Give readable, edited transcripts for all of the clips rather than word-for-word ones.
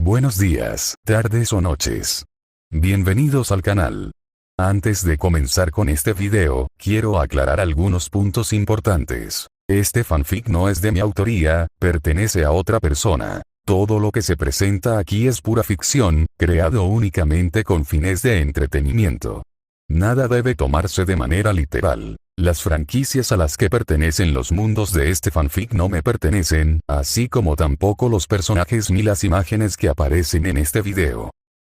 Buenos días, tardes o noches. Bienvenidos al canal. Antes de comenzar con este video, quiero aclarar algunos puntos importantes. Este fanfic no es de mi autoría, pertenece a otra persona. Todo lo que se presenta aquí es pura ficción, creado únicamente con fines de entretenimiento. Nada debe tomarse de manera literal. Las franquicias a las que pertenecen los mundos de este fanfic no me pertenecen, así como tampoco los personajes ni las imágenes que aparecen en este video.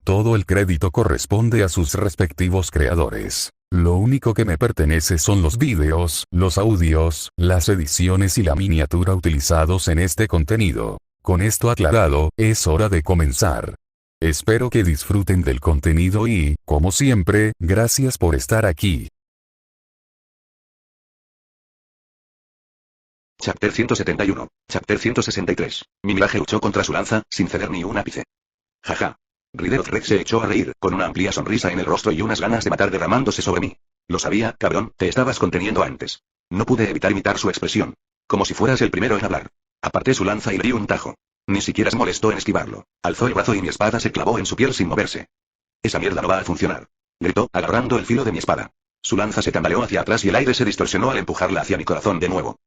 Todo el crédito corresponde a sus respectivos creadores. Lo único que me pertenece son los vídeos, los audios, las ediciones y la miniatura utilizados en este contenido. Con esto aclarado, es hora de comenzar. Espero que disfruten del contenido y, como siempre, gracias por estar aquí. Chapter 171. Chapter 163. Mi miraje luchó contra su lanza, sin ceder ni un ápice. Jaja. Rider of Rex se echó a reír, con una amplia sonrisa en el rostro y unas ganas de matar derramándose sobre mí. Lo sabía, cabrón, te estabas conteniendo antes. No pude evitar imitar su expresión. Como si fueras el primero en hablar. Aparté su lanza y le di un tajo. Ni siquiera se molestó en esquivarlo. Alzó el brazo y mi espada se clavó en su piel sin moverse. Esa mierda no va a funcionar. Gritó, agarrando el filo de mi espada. Su lanza se tambaleó hacia atrás y el aire se distorsionó al empujarla hacia mi corazón de nuevo.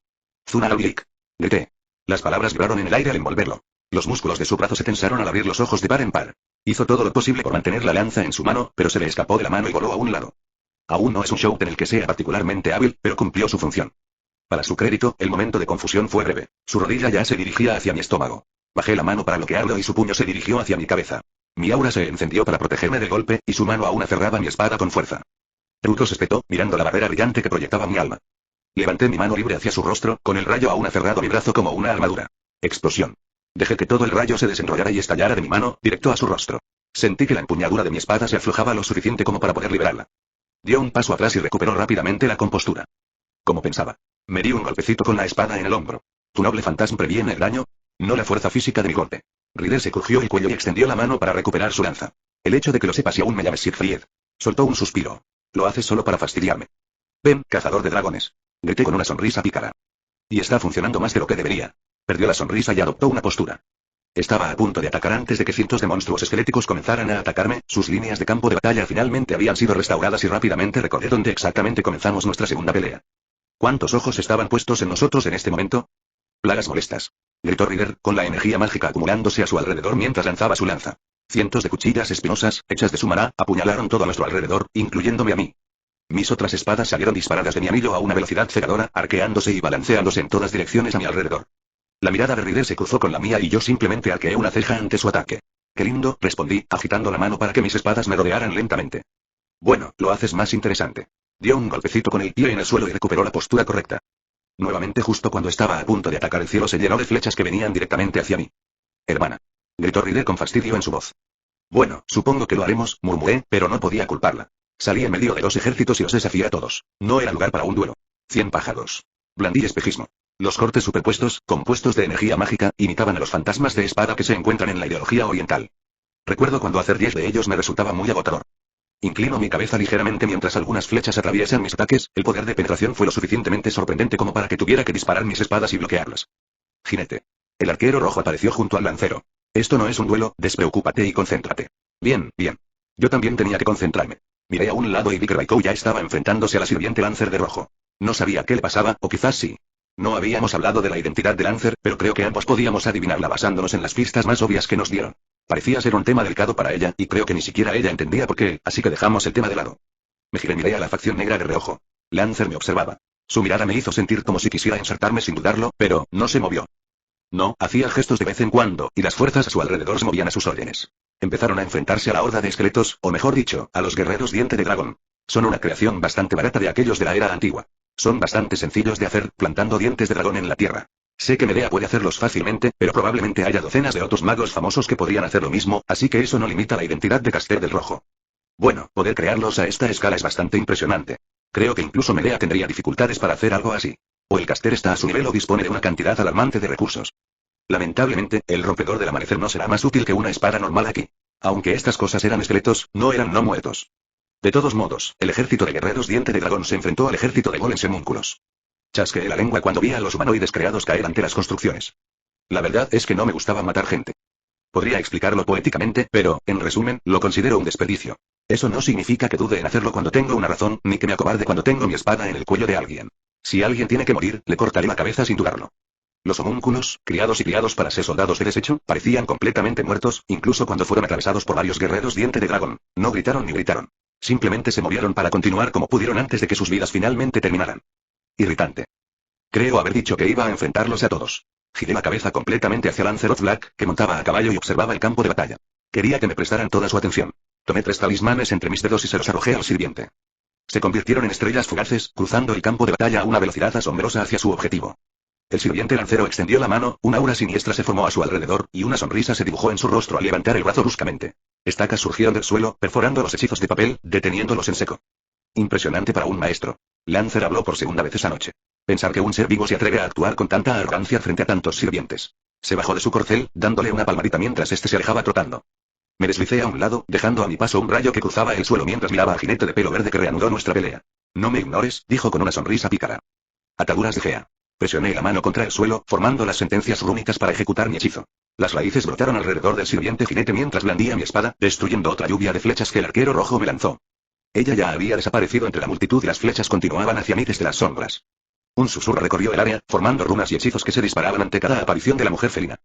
Zunarablik. Grité. Las palabras vibraron en el aire al envolverlo. Los músculos de su brazo se tensaron al abrir los ojos de par en par. Hizo todo lo posible por mantener la lanza en su mano, pero se le escapó de la mano y voló a un lado. Aún no es un show en el que sea particularmente hábil, pero cumplió su función. Para su crédito, el momento de confusión fue breve. Su rodilla ya se dirigía hacia mi estómago. Bajé la mano para bloquearlo y su puño se dirigió hacia mi cabeza. Mi aura se encendió para protegerme del golpe, y su mano aún aferraba mi espada con fuerza. Trucos espetó, mirando la barrera brillante que proyectaba mi alma. Levanté mi mano libre hacia su rostro, con el rayo aún aferrado a mi brazo como una armadura. Explosión. Dejé que todo el rayo se desenrollara y estallara de mi mano, directo a su rostro. Sentí que la empuñadura de mi espada se aflojaba lo suficiente como para poder liberarla. Dio un paso atrás y recuperó rápidamente la compostura. Como pensaba. Me di un golpecito con la espada en el hombro. ¿Tu noble fantasma previene el daño? No la fuerza física de mi golpe. Rider se crujió el cuello y extendió la mano para recuperar su lanza. El hecho de que lo sepas y aún me llames Siegfried. Soltó un suspiro. Lo haces solo para fastidiarme. Ven, cazador de dragones. Grité con una sonrisa pícara. Y está funcionando más de lo que debería. Perdió la sonrisa y adoptó una postura. Estaba a punto de atacar antes de que cientos de monstruos esqueléticos comenzaran a atacarme. Sus líneas de campo de batalla finalmente habían sido restauradas y rápidamente recordé dónde exactamente comenzamos nuestra segunda pelea. ¿Cuántos ojos estaban puestos en nosotros en este momento? Plagas molestas. Gritó Rider, con la energía mágica acumulándose a su alrededor mientras lanzaba su lanza. Cientos de cuchillas espinosas, hechas de su maná, apuñalaron todo a nuestro alrededor, incluyéndome a mí. Mis otras espadas salieron disparadas de mi anillo a una velocidad cegadora, arqueándose y balanceándose en todas direcciones a mi alrededor. La mirada de Rider se cruzó con la mía y yo simplemente arqueé una ceja ante su ataque. «Qué lindo», respondí, agitando la mano para que mis espadas me rodearan lentamente. «Bueno, lo haces más interesante». Dio un golpecito con el pie en el suelo y recuperó la postura correcta. Nuevamente, justo cuando estaba a punto de atacar, el cielo se llenó de flechas que venían directamente hacia mí. «Hermana», gritó Rider con fastidio en su voz. «Bueno, supongo que lo haremos», murmuré, pero no podía culparla. Salí en medio de dos ejércitos y los desafié a todos. No era lugar para un duelo. 100 pájaros. Blandí espejismo. Los cortes superpuestos, compuestos de energía mágica, imitaban a los fantasmas de espada que se encuentran en la ideología oriental. Recuerdo cuando hacer 10 de ellos me resultaba muy agotador. Inclino mi cabeza ligeramente mientras algunas flechas atraviesan mis ataques. El poder de penetración fue lo suficientemente sorprendente como para que tuviera que disparar mis espadas y bloquearlas. Jinete. El arquero rojo apareció junto al lancero. Esto no es un duelo, despreocúpate y concéntrate. Bien, bien. Yo también tenía que concentrarme. Miré a un lado y vi que Raikou ya estaba enfrentándose a la sirviente Lancer de rojo. No sabía qué le pasaba, o quizás sí. No habíamos hablado de la identidad de Lancer, pero creo que ambos podíamos adivinarla basándonos en las pistas más obvias que nos dieron. Parecía ser un tema delicado para ella, y creo que ni siquiera ella entendía por qué, así que dejamos el tema de lado. Me giré y miré a la facción negra de reojo. Lancer me observaba. Su mirada me hizo sentir como si quisiera ensartarme sin dudarlo, pero no se movió. No, hacía gestos de vez en cuando, y las fuerzas a su alrededor se movían a sus órdenes. Empezaron a enfrentarse a la horda de esqueletos, o mejor dicho, a los guerreros diente de dragón. Son una creación bastante barata de aquellos de la era antigua. Son bastante sencillos de hacer, plantando dientes de dragón en la tierra. Sé que Medea puede hacerlos fácilmente, pero probablemente haya docenas de otros magos famosos que podrían hacer lo mismo, así que eso no limita la identidad de Caster del Rojo. Bueno, poder crearlos a esta escala es bastante impresionante. Creo que incluso Medea tendría dificultades para hacer algo así. O el Caster está a su nivel o dispone de una cantidad alarmante de recursos. Lamentablemente, el rompedor del amanecer no será más útil que una espada normal aquí. Aunque estas cosas eran esqueletos, no eran no muertos. De todos modos, el ejército de guerreros diente de dragón se enfrentó al ejército de golems homúnculos. Chasqueé la lengua cuando vi a los humanoides creados caer ante las construcciones. La verdad es que no me gustaba matar gente. Podría explicarlo poéticamente, pero, en resumen, lo considero un desperdicio. Eso no significa que dude en hacerlo cuando tengo una razón, ni que me acobarde cuando tengo mi espada en el cuello de alguien. Si alguien tiene que morir, le cortaré la cabeza sin dudarlo. Los homúnculos, criados y criados para ser soldados de desecho, parecían completamente muertos, incluso cuando fueron atravesados por varios guerreros diente de dragón. No gritaron ni gritaron. Simplemente se movieron para continuar como pudieron antes de que sus vidas finalmente terminaran. Irritante. Creo haber dicho que iba a enfrentarlos a todos. Giré la cabeza completamente hacia Lancelot Black, que montaba a caballo y observaba el campo de batalla. Quería que me prestaran toda su atención. Tomé 3 talismanes entre mis dedos y se los arrojé al sirviente. Se convirtieron en estrellas fugaces, cruzando el campo de batalla a una velocidad asombrosa hacia su objetivo. El sirviente lancero extendió la mano, una aura siniestra se formó a su alrededor, y una sonrisa se dibujó en su rostro al levantar el brazo bruscamente. Estacas surgieron del suelo, perforando los hechizos de papel, deteniéndolos en seco. Impresionante para un maestro. Lancer habló por segunda vez esa noche. Pensar que un ser vivo se atreve a actuar con tanta arrogancia frente a tantos sirvientes. Se bajó de su corcel, dándole una palmadita mientras este se alejaba trotando. Me deslicé a un lado, dejando a mi paso un rayo que cruzaba el suelo mientras miraba al jinete de pelo verde que reanudó nuestra pelea. No me ignores, dijo con una sonrisa pícara. Ataduras de Gea. Presioné la mano contra el suelo, formando las sentencias rúnicas para ejecutar mi hechizo. Las raíces brotaron alrededor del sirviente jinete mientras blandía mi espada, destruyendo otra lluvia de flechas que el arquero rojo me lanzó. Ella ya había desaparecido entre la multitud y las flechas continuaban hacia mí desde las sombras. Un susurro recorrió el área, formando runas y hechizos que se disparaban ante cada aparición de la mujer felina.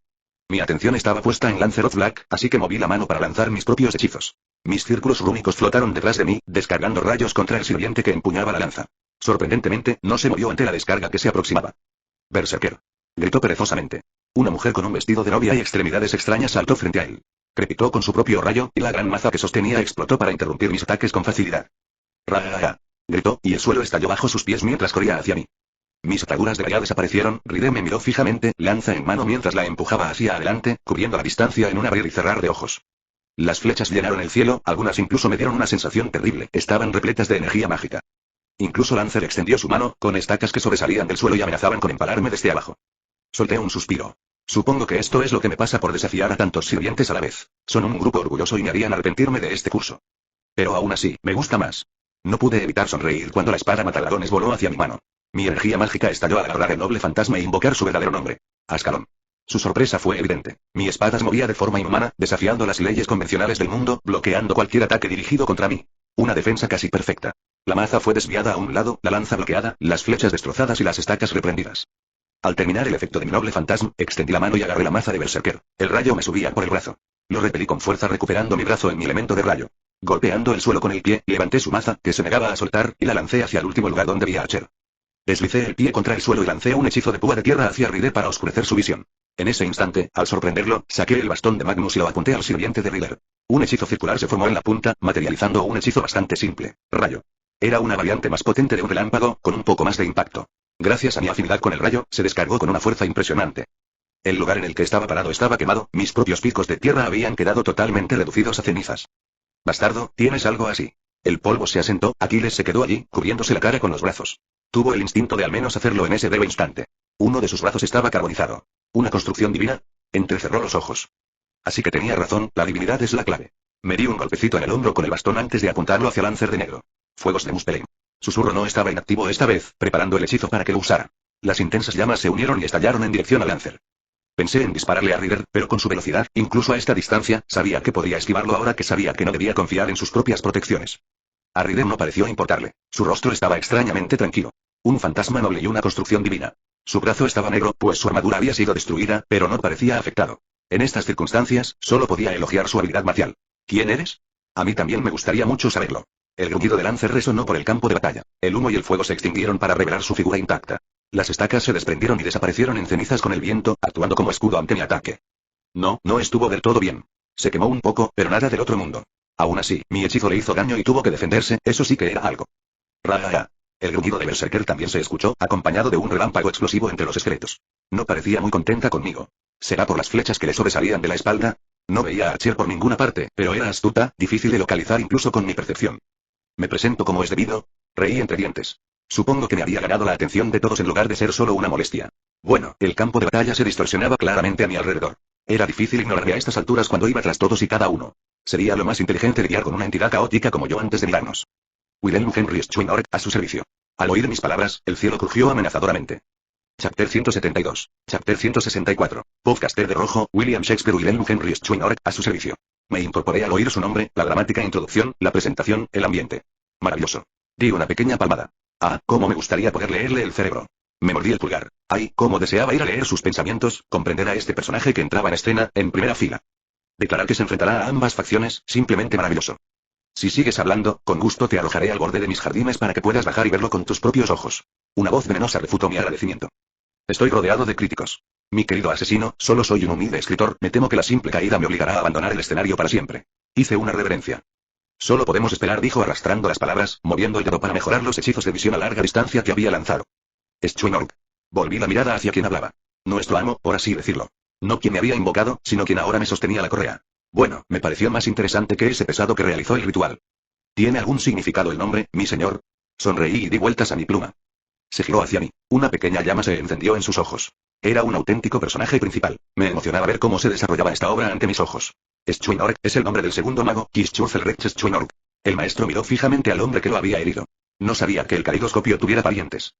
Mi atención estaba puesta en Lancelot Black, así que moví la mano para lanzar mis propios hechizos. Mis círculos rúnicos flotaron detrás de mí, descargando rayos contra el sirviente que empuñaba la lanza. Sorprendentemente, no se movió ante la descarga que se aproximaba. Berserker. Gritó perezosamente. Una mujer con un vestido de novia y extremidades extrañas saltó frente a él. Crepitó con su propio rayo, y la gran maza que sostenía explotó para interrumpir mis ataques con facilidad. ¡Ra! Gritó, y el suelo estalló bajo sus pies mientras corría hacia mí. Mis ataduras de Gaia desaparecieron, Ride me miró fijamente, lanza en mano mientras la empujaba hacia adelante, cubriendo la distancia en un abrir y cerrar de ojos. Las flechas llenaron el cielo, algunas incluso me dieron una sensación terrible, estaban repletas de energía mágica. Incluso Lancer extendió su mano, con estacas que sobresalían del suelo y amenazaban con empalarme desde abajo. Solté un suspiro. Supongo que esto es lo que me pasa por desafiar a tantos sirvientes a la vez. Son un grupo orgulloso y me harían arrepentirme de este curso. Pero aún así, me gusta más. No pude evitar sonreír cuando la espada mataladones voló hacia mi mano. Mi energía mágica estalló al agarrar el noble fantasma e invocar su verdadero nombre. Ascalón. Su sorpresa fue evidente. Mi espada se movía de forma inhumana, desafiando las leyes convencionales del mundo, bloqueando cualquier ataque dirigido contra mí. Una defensa casi perfecta. La maza fue desviada a un lado, la lanza bloqueada, las flechas destrozadas y las estacas reprendidas. Al terminar el efecto de mi noble fantasma, extendí la mano y agarré la maza de Berserker. El rayo me subía por el brazo. Lo repelí con fuerza recuperando mi brazo en mi elemento de rayo. Golpeando el suelo con el pie, levanté su maza, que se negaba a soltar, y la lancé hacia el último lugar donde vi a Archer. Deslicé el pie contra el suelo y lancé un hechizo de púa de tierra hacia Ride para oscurecer su visión. En ese instante, al sorprenderlo, saqué el bastón de Magnus y lo apunté al sirviente de Rider. Un hechizo circular se formó en la punta, materializando un hechizo bastante simple. Rayo. Era una variante más potente de un relámpago, con un poco más de impacto. Gracias a mi afinidad con el rayo, se descargó con una fuerza impresionante. El lugar en el que estaba parado estaba quemado, mis propios picos de tierra habían quedado totalmente reducidos a cenizas. Bastardo, ¿tienes algo así? El polvo se asentó, Aquiles se quedó allí, cubriéndose la cara con los brazos. Tuvo el instinto de al menos hacerlo en ese breve instante. Uno de sus brazos estaba carbonizado. ¿Una construcción divina? Entrecerró los ojos. Así que tenía razón, la divinidad es la clave. Me di un golpecito en el hombro con el bastón antes de apuntarlo hacia Lancer de negro. Fuegos de Muspelheim. Susurro no estaba inactivo esta vez, preparando el hechizo para que lo usara. Las intensas llamas se unieron y estallaron en dirección a Lancer. Pensé en dispararle a Rider, pero con su velocidad, incluso a esta distancia, sabía que podía esquivarlo ahora que sabía que no debía confiar en sus propias protecciones. A Rider no pareció importarle. Su rostro estaba extrañamente tranquilo. Un fantasma noble y una construcción divina. Su brazo estaba negro, pues su armadura había sido destruida, pero no parecía afectado. En estas circunstancias, solo podía elogiar su habilidad marcial. ¿Quién eres? A mí también me gustaría mucho saberlo. El gruñido de Lancer resonó por el campo de batalla. El humo y el fuego se extinguieron para revelar su figura intacta. Las estacas se desprendieron y desaparecieron en cenizas con el viento, actuando como escudo ante mi ataque. No estuvo del todo bien. Se quemó un poco, pero nada del otro mundo. Aún así, mi hechizo le hizo daño y tuvo que defenderse, eso sí que era algo. Ra. El gruñido de Berserker también se escuchó, acompañado de un relámpago explosivo entre los esqueletos. No parecía muy contenta conmigo. ¿Será por las flechas que le sobresalían de la espalda? No veía a Archer por ninguna parte, pero era astuta, difícil de localizar incluso con mi percepción. ¿Me presento como es debido? Reí entre dientes. Supongo que me había ganado la atención de todos en lugar de ser solo una molestia. Bueno, el campo de batalla se distorsionaba claramente a mi alrededor. Era difícil ignorarme a estas alturas cuando iba tras todos y cada uno. Sería lo más inteligente lidiar con una entidad caótica como yo antes de mirarnos. Wilhelm Henry Schweinort, a su servicio. Al oír mis palabras, el cielo crujió amenazadoramente. Chapter 172. Chapter 164. Podcaster de rojo, William Shakespeare Wilhelm Henry Schweinort, a su servicio. Me incorporé al oír su nombre, la dramática introducción, la presentación, el ambiente. Maravilloso. Di una pequeña palmada. Ah, cómo me gustaría poder leerle el cerebro. Me mordí el pulgar. Ay, cómo deseaba ir a leer sus pensamientos, comprender a este personaje que entraba en escena, en primera fila. Declarar que se enfrentará a ambas facciones, simplemente maravilloso. Si sigues hablando, con gusto te arrojaré al borde de mis jardines para que puedas bajar y verlo con tus propios ojos. Una voz venenosa refutó mi agradecimiento. Estoy rodeado de críticos. Mi querido asesino, solo soy un humilde escritor, me temo que la simple caída me obligará a abandonar el escenario para siempre. Hice una reverencia. Solo podemos esperar, dijo arrastrando las palabras, moviendo el dedo para mejorar los hechizos de visión a larga distancia que había lanzado. Schweinort. Volví la mirada hacia quien hablaba. Nuestro amo, por así decirlo. No quien me había invocado, sino quien ahora me sostenía la correa. Bueno, me pareció más interesante que ese pesado que realizó el ritual. ¿Tiene algún significado el nombre, mi señor? Sonreí y di vueltas a mi pluma. Se giró hacia mí. Una pequeña llama se encendió en sus ojos. Era un auténtico personaje principal. Me emocionaba ver cómo se desarrollaba esta obra ante mis ojos. Schweinort es el nombre del segundo mago, Kirschurfelrecht Schweinort. El maestro miró fijamente al hombre que lo había herido. No sabía que el caleidoscopio tuviera parientes.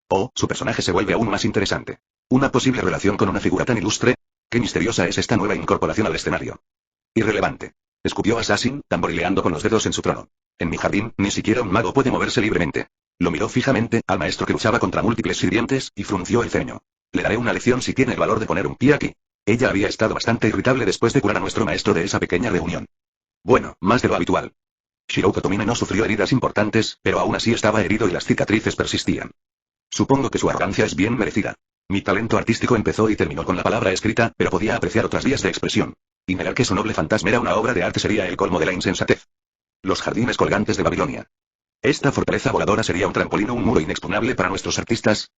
Oh, su personaje se vuelve aún más interesante. Una posible relación con una figura tan ilustre. Qué misteriosa es esta nueva incorporación al escenario. Irrelevante. Escupió Assassin, tamborileando con los dedos en su trono. En mi jardín, ni siquiera un mago puede moverse libremente. Lo miró fijamente, al maestro que luchaba contra múltiples sirvientes, y frunció el ceño. Le daré una lección si tiene el valor de poner un pie aquí. Ella había estado bastante irritable después de curar a nuestro maestro de esa pequeña reunión. Bueno, más de lo habitual. Shiroko Tomine no sufrió heridas importantes, pero aún así estaba herido y las cicatrices persistían. Supongo que su arrogancia es bien merecida. Mi talento artístico empezó y terminó con la palabra escrita, pero podía apreciar otras vías de expresión. Y negar que su noble fantasma era una obra de arte sería el colmo de la insensatez. Los jardines colgantes de Babilonia. Esta fortaleza voladora sería un trampolín o un muro inexpugnable para nuestros artistas.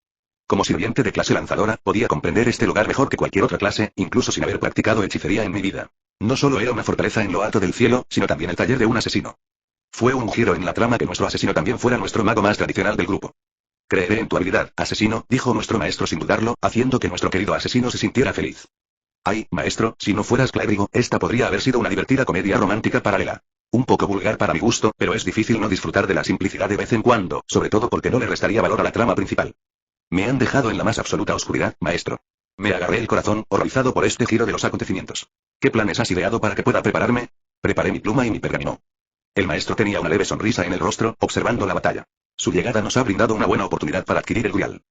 Como sirviente de clase lanzadora, podía comprender este lugar mejor que cualquier otra clase, incluso sin haber practicado hechicería en mi vida. No solo era una fortaleza en lo alto del cielo, sino también el taller de un asesino. Fue un giro en la trama que nuestro asesino también fuera nuestro mago más tradicional del grupo. Creeré en tu habilidad, asesino, dijo nuestro maestro sin dudarlo, haciendo que nuestro querido asesino se sintiera feliz. Ay, maestro, si no fueras clérigo, esta podría haber sido una divertida comedia romántica paralela. Un poco vulgar para mi gusto, pero es difícil no disfrutar de la simplicidad de vez en cuando, sobre todo porque no le restaría valor a la trama principal. Me han dejado en la más absoluta oscuridad, maestro. Me agarré el corazón, horrorizado por este giro de los acontecimientos. ¿Qué planes has ideado para que pueda prepararme? Preparé mi pluma y mi pergamino. El maestro tenía una leve sonrisa en el rostro, observando la batalla. Su llegada nos ha brindado una buena oportunidad para adquirir el grial.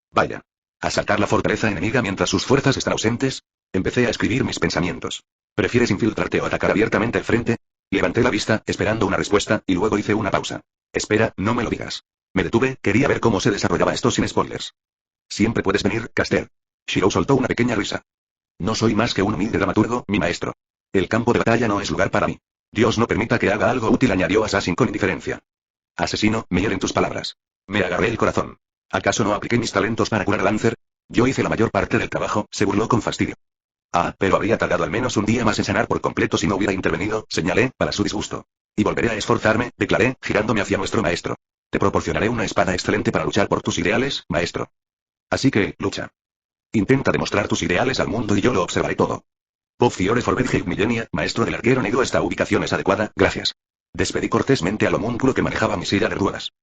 Vaya. ¿Asaltar la fortaleza enemiga mientras sus fuerzas están ausentes? Empecé a escribir mis pensamientos. ¿Prefieres infiltrarte o atacar abiertamente el frente? Levanté la vista, esperando una respuesta, y luego hice una pausa. Espera, no me lo digas. Me detuve, quería ver cómo se desarrollaba esto sin spoilers. Siempre puedes venir, Caster. Shiro soltó una pequeña risa. No soy más que un humilde dramaturgo, mi maestro. El campo de batalla no es lugar para mí. Dios no permita que haga algo útil, añadió Assassin con indiferencia. Asesino, me hieren tus palabras. Me agarré el corazón. ¿Acaso no apliqué mis talentos para curar a Lancer? Yo hice la mayor parte del trabajo, se burló con fastidio. Ah, pero habría tardado al menos un día más en sanar por completo si no hubiera intervenido, señalé, para su disgusto. Y volveré a esforzarme, declaré, girándome hacia nuestro maestro. Te proporcionaré una espada excelente para luchar por tus ideales, maestro. Así que, lucha. Intenta demostrar tus ideales al mundo y yo lo observaré todo. Bob Fiore Forberg Millenia, maestro del arquero negro, esta ubicación es adecuada, gracias. Despedí cortésmente al homúnculo que manejaba mi silla de ruedas.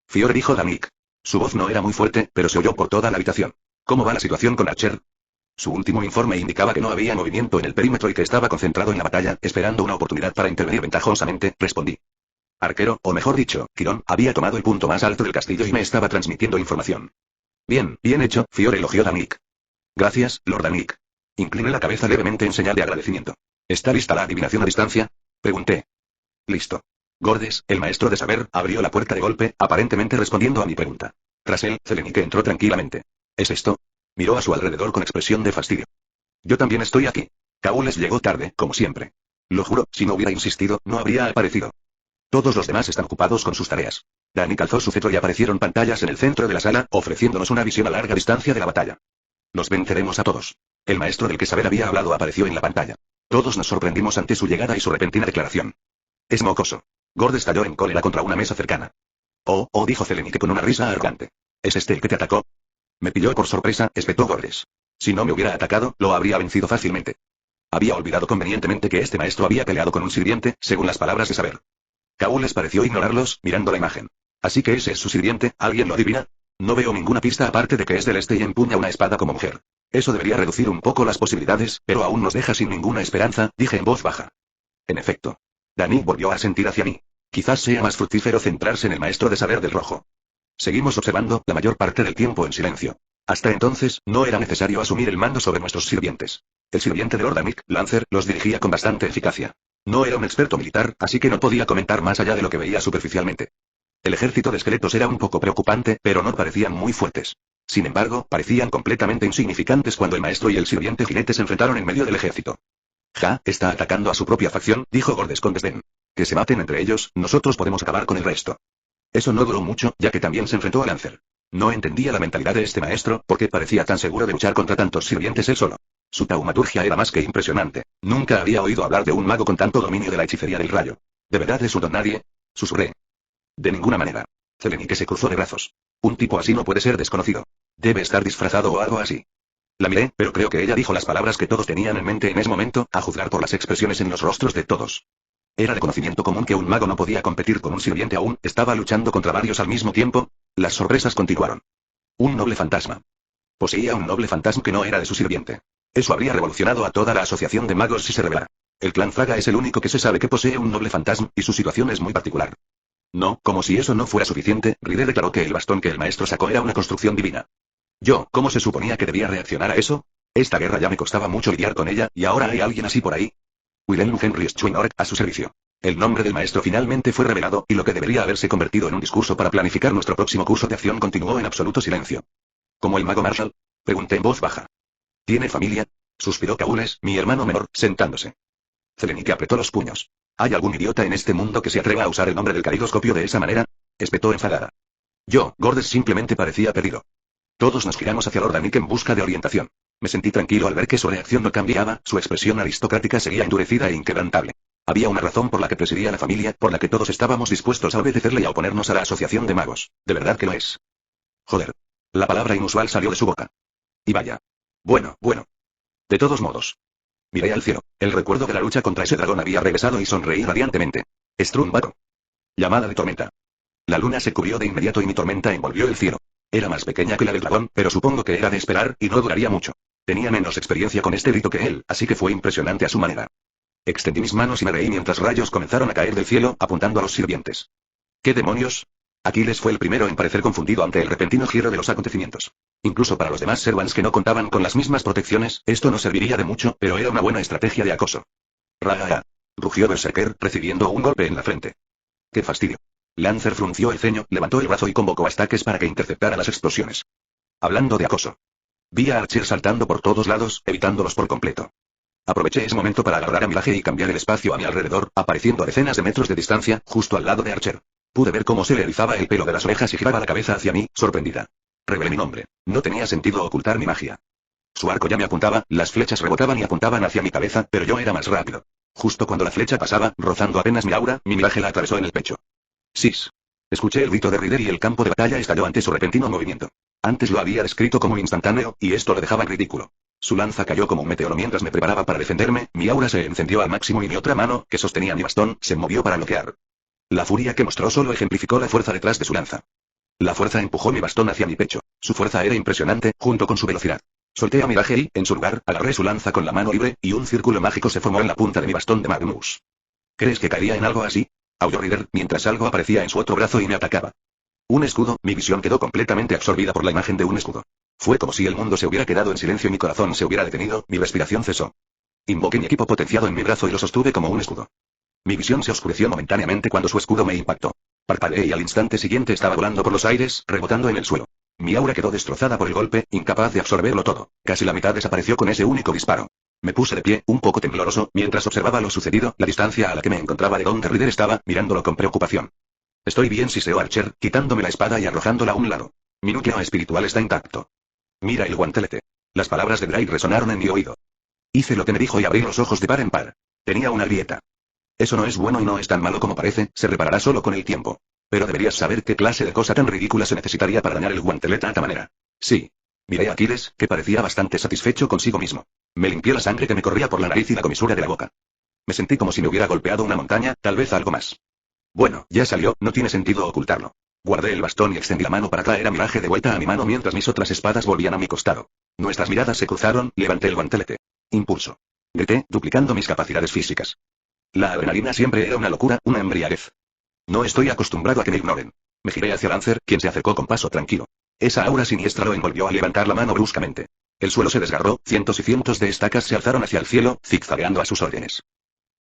Fiore, dijo Danik. Su voz no era muy fuerte, pero se oyó por toda la habitación. ¿Cómo va la situación con Archer? Su último informe indicaba que no había movimiento en el perímetro y que estaba concentrado en la batalla, esperando una oportunidad para intervenir ventajosamente, respondí. Arquero, o mejor dicho, Quirón, había tomado el punto más alto del castillo y me estaba transmitiendo información. Bien, bien hecho, Fiore, elogió Danik. Gracias, Lord Danik. Incliné la cabeza levemente en señal de agradecimiento. ¿Está lista la adivinación a distancia? Pregunté. Listo. Gordes, el maestro de saber, abrió la puerta de golpe, aparentemente respondiendo a mi pregunta. Tras él, Zelenike entró tranquilamente. ¿Es esto? Miró a su alrededor con expresión de fastidio. Yo también estoy aquí. Kaules llegó tarde, como siempre. Lo juro, si no hubiera insistido, no habría aparecido. Todos los demás están ocupados con sus tareas. Danik alzó su cetro y aparecieron pantallas en el centro de la sala, ofreciéndonos una visión a larga distancia de la batalla. Los venceremos a todos. El maestro del que saber había hablado apareció en la pantalla. Todos nos sorprendimos ante su llegada y su repentina declaración. Es mocoso. Gord estalló en cólera contra una mesa cercana. Oh, dijo Zelenike con una risa arrogante. ¿Es este el que te atacó? Me pilló por sorpresa, espetó Gordes. Si no me hubiera atacado, lo habría vencido fácilmente. Había olvidado convenientemente que este maestro había peleado con un sirviente, según las palabras de saber. Kaules pareció ignorarlos, mirando la imagen. Así que ese es su sirviente, ¿alguien lo adivina? No veo ninguna pista aparte de que es del este y empuña una espada como mujer. Eso debería reducir un poco las posibilidades, pero aún nos deja sin ninguna esperanza, dije en voz baja. En efecto. Dani volvió a sentir hacia mí. Quizás sea más fructífero centrarse en el maestro de saber del rojo. Seguimos observando, la mayor parte del tiempo en silencio. Hasta entonces, no era necesario asumir el mando sobre nuestros sirvientes. El sirviente de Lord Amic, Lancer, los dirigía con bastante eficacia. No era un experto militar, así que no podía comentar más allá de lo que veía superficialmente. El ejército de esqueletos era un poco preocupante, pero no parecían muy fuertes. Sin embargo, parecían completamente insignificantes cuando el maestro y el sirviente jinete se enfrentaron en medio del ejército. Ja, está atacando a su propia facción, dijo Gordes con desdén. Que se maten entre ellos, nosotros podemos acabar con el resto. Eso no duró mucho, ya que también se enfrentó a Lancer. No entendía la mentalidad de este maestro, porque parecía tan seguro de luchar contra tantos sirvientes él solo. Su taumaturgia era más que impresionante. Nunca había oído hablar de un mago con tanto dominio de la hechicería del rayo. ¿De verdad es un don nadie? Susurré. De ninguna manera. Zelenique se cruzó de brazos. Un tipo así no puede ser desconocido. Debe estar disfrazado o algo así. La miré, pero creo que ella dijo las palabras que todos tenían en mente en ese momento, a juzgar por las expresiones en los rostros de todos. Era de conocimiento común que un mago no podía competir con un sirviente aún, estaba luchando contra varios al mismo tiempo. Las sorpresas continuaron. Un noble fantasma. Poseía un noble fantasma que no era de su sirviente. Eso habría revolucionado a toda la asociación de magos si se revelara. El clan Fraga es el único que se sabe que posee un noble fantasma, y su situación es muy particular. No, como si eso no fuera suficiente, Ride declaró que el bastón que el maestro sacó era una construcción divina. Yo, ¿cómo se suponía que debía reaccionar a eso? Esta guerra ya me costaba mucho lidiar con ella, y ahora hay alguien así por ahí. Wilhelm Henry Schweinorg, a su servicio. El nombre del maestro finalmente fue revelado, y lo que debería haberse convertido en un discurso para planificar nuestro próximo curso de acción continuó en absoluto silencio. ¿Como el mago Marshall? Pregunté en voz baja. ¿Tiene familia? Suspiró Kaules, mi hermano menor, sentándose. Zelenique apretó los puños. ¿Hay algún idiota en este mundo que se atreva a usar el nombre del caleidoscopio de esa manera? Espetó enfadada. Yo, Gordes simplemente parecía perdido. Todos nos giramos hacia Lord Amic en busca de orientación. Me sentí tranquilo al ver que su reacción no cambiaba, su expresión aristocrática seguía endurecida e inquebrantable. Había una razón por la que presidía la familia, por la que todos estábamos dispuestos a obedecerle y a oponernos a la asociación de magos. ¿De verdad que lo es? Joder. La palabra inusual salió de su boca. Y vaya. Bueno. De todos modos. Miré al cielo. El recuerdo de la lucha contra ese dragón había regresado y sonreí radiantemente. Strumbato. Llamada de tormenta. La luna se cubrió de inmediato y mi tormenta envolvió el cielo. Era más pequeña que la del dragón, pero supongo que era de esperar, y no duraría mucho. Tenía menos experiencia con este rito que él, así que fue impresionante a su manera. Extendí mis manos y me reí mientras rayos comenzaron a caer del cielo, apuntando a los sirvientes. ¿Qué demonios? Aquiles fue el primero en parecer confundido ante el repentino giro de los acontecimientos. Incluso para los demás servants que no contaban con las mismas protecciones, esto no serviría de mucho, pero era una buena estrategia de acoso. Raga. Rugió Berserker, recibiendo un golpe en la frente. ¡Qué fastidio! Lancer frunció el ceño, levantó el brazo y convocó a Stackes para que interceptara las explosiones. Hablando de acoso. Vi a Archer saltando por todos lados, evitándolos por completo. Aproveché ese momento para agarrar a Mirage y cambiar el espacio a mi alrededor, apareciendo a decenas de metros de distancia, justo al lado de Archer. Pude ver cómo se le erizaba el pelo de las orejas y giraba la cabeza hacia mí, sorprendida. Revelé mi nombre. No tenía sentido ocultar mi magia. Su arco ya me apuntaba, las flechas rebotaban y apuntaban hacia mi cabeza, pero yo era más rápido. Justo cuando la flecha pasaba, rozando apenas mi aura, mi Mirage la atravesó en el pecho. ¡Sis! Escuché el grito de Rider y el campo de batalla estalló ante su repentino movimiento. Antes lo había descrito como instantáneo, y esto lo dejaba en ridículo. Su lanza cayó como un meteoro mientras me preparaba para defenderme, mi aura se encendió al máximo y mi otra mano, que sostenía mi bastón, se movió para bloquear. La furia que mostró solo ejemplificó la fuerza detrás de su lanza. La fuerza empujó mi bastón hacia mi pecho. Su fuerza era impresionante, junto con su velocidad. Solté a Mirage y, en su lugar, agarré su lanza con la mano libre, y un círculo mágico se formó en la punta de mi bastón de Magnus. ¿Crees que caería en algo así? Aulló Rider, mientras algo aparecía en su otro brazo y me atacaba. Un escudo, mi visión quedó completamente absorbida por la imagen de un escudo. Fue como si el mundo se hubiera quedado en silencio y mi corazón se hubiera detenido, mi respiración cesó. Invoqué mi equipo potenciado en mi brazo y lo sostuve como un escudo. Mi visión se oscureció momentáneamente cuando su escudo me impactó. Parpadeé y al instante siguiente estaba volando por los aires, rebotando en el suelo. Mi aura quedó destrozada por el golpe, incapaz de absorberlo todo. Casi la mitad desapareció con ese único disparo. Me puse de pie, un poco tembloroso, mientras observaba lo sucedido, la distancia a la que me encontraba de donde Rider estaba, mirándolo con preocupación. Estoy bien, siseó Archer, quitándome la espada y arrojándola a un lado. Mi núcleo espiritual está intacto. Mira el guantelete. Las palabras de Drake resonaron en mi oído. Hice lo que me dijo y abrí los ojos de par en par. Tenía una grieta. Eso no es bueno y no es tan malo como parece, se reparará solo con el tiempo. Pero deberías saber qué clase de cosa tan ridícula se necesitaría para dañar el guantelete de esta manera. Sí. Miré a Aquiles, que parecía bastante satisfecho consigo mismo. Me limpié la sangre que me corría por la nariz y la comisura de la boca. Me sentí como si me hubiera golpeado una montaña, tal vez algo más. Bueno, ya salió, no tiene sentido ocultarlo. Guardé el bastón y extendí la mano para traer a Mirage de vuelta a mi mano mientras mis otras espadas volvían a mi costado. Nuestras miradas se cruzaron, levanté el guantelete. Impulso. Grité, duplicando mis capacidades físicas. La adrenalina siempre era una locura, una embriaguez. No estoy acostumbrado a que me ignoren. Me giré hacia Lancer, quien se acercó con paso tranquilo. Esa aura siniestra lo envolvió al levantar la mano bruscamente. El suelo se desgarró, cientos y cientos de estacas se alzaron hacia el cielo, zigzagueando a sus órdenes.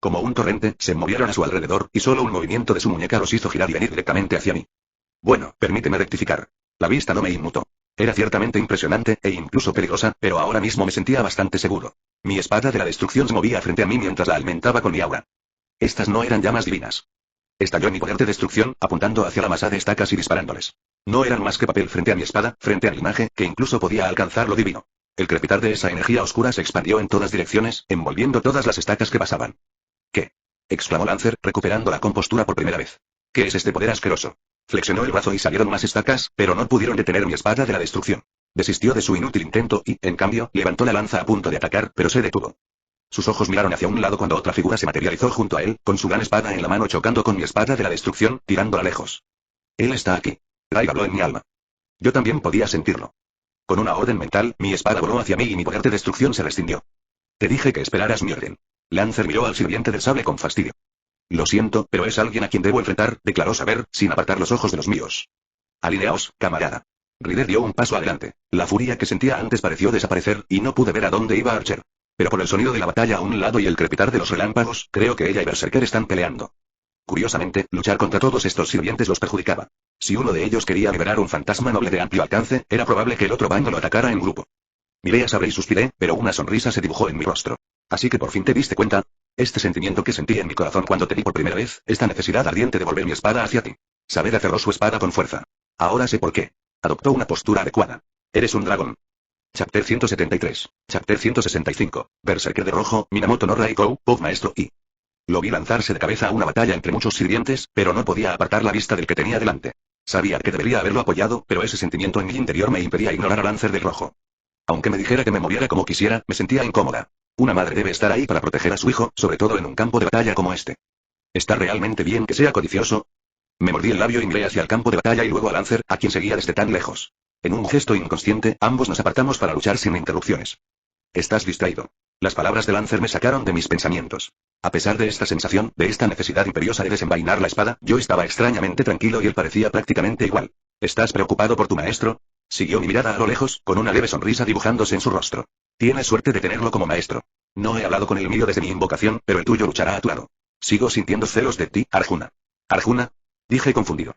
Como un torrente, se movieron a su alrededor, y solo un movimiento de su muñeca los hizo girar y venir directamente hacia mí. Bueno, permíteme rectificar. La vista no me inmutó. Era ciertamente impresionante, e incluso peligrosa, pero ahora mismo me sentía bastante seguro. Mi espada de la destrucción se movía frente a mí mientras la alimentaba con mi aura. Estas no eran llamas divinas. Estalló mi poder de destrucción, apuntando hacia la masa de estacas y disparándoles. No eran más que papel frente a mi espada, frente al linaje, que incluso podía alcanzar lo divino. El crepitar de esa energía oscura se expandió en todas direcciones, envolviendo todas las estacas que pasaban. ¿Qué? Exclamó Lancer, recuperando la compostura por primera vez. ¿Qué es este poder asqueroso? Flexionó el brazo y salieron más estacas, pero no pudieron detener mi espada de la destrucción. Desistió de su inútil intento y, en cambio, levantó la lanza a punto de atacar, pero se detuvo. Sus ojos miraron hacia un lado cuando otra figura se materializó junto a él, con su gran espada en la mano chocando con mi espada de la destrucción, tirándola lejos. Él está aquí. Ray habló en mi alma. Yo también podía sentirlo. Con una orden mental, mi espada voló hacia mí y mi poder de destrucción se rescindió. Te dije que esperaras mi orden. Lancer miró al sirviente del sable con fastidio. Lo siento, pero es alguien a quien debo enfrentar, declaró Saber, sin apartar los ojos de los míos. Alineaos, camarada. Ryder dio un paso adelante. La furia que sentía antes pareció desaparecer, y no pude ver a dónde iba Archer. Pero por el sonido de la batalla a un lado y el crepitar de los relámpagos, creo que ella y Berserker están peleando. Curiosamente, luchar contra todos estos sirvientes los perjudicaba. Si uno de ellos quería liberar un fantasma noble de amplio alcance, era probable que el otro bando lo atacara en grupo. Miré a Sabre y suspiré, pero una sonrisa se dibujó en mi rostro. Así que por fin te diste cuenta. Este sentimiento que sentí en mi corazón cuando te vi por primera vez, esta necesidad ardiente de volver mi espada hacia ti. Saber aferró su espada con fuerza. Ahora sé por qué. Adoptó una postura adecuada. Eres un dragón. Chapter 173. Chapter 165. Berserker de rojo, Minamoto no Raikou, Pog maestro y... Lo vi lanzarse de cabeza a una batalla entre muchos sirvientes, pero no podía apartar la vista del que tenía delante. Sabía que debería haberlo apoyado, pero ese sentimiento en mi interior me impedía ignorar a Lancer del rojo. Aunque me dijera que me moviera como quisiera, me sentía incómoda. Una madre debe estar ahí para proteger a su hijo, sobre todo en un campo de batalla como este. ¿Está realmente bien que sea codicioso? Me mordí el labio y miré hacia el campo de batalla y luego a Lancer, a quien seguía desde tan lejos. En un gesto inconsciente, ambos nos apartamos para luchar sin interrupciones. Estás distraído. Las palabras de Lancer me sacaron de mis pensamientos. A pesar de esta sensación, de esta necesidad imperiosa de desenvainar la espada, yo estaba extrañamente tranquilo y él parecía prácticamente igual. ¿Estás preocupado por tu maestro? Siguió mi mirada a lo lejos, con una leve sonrisa dibujándose en su rostro. Tienes suerte de tenerlo como maestro. No he hablado con el mío desde mi invocación, pero el tuyo luchará a tu lado. Sigo sintiendo celos de ti, Arjuna. ¿Arjuna? Dije confundido.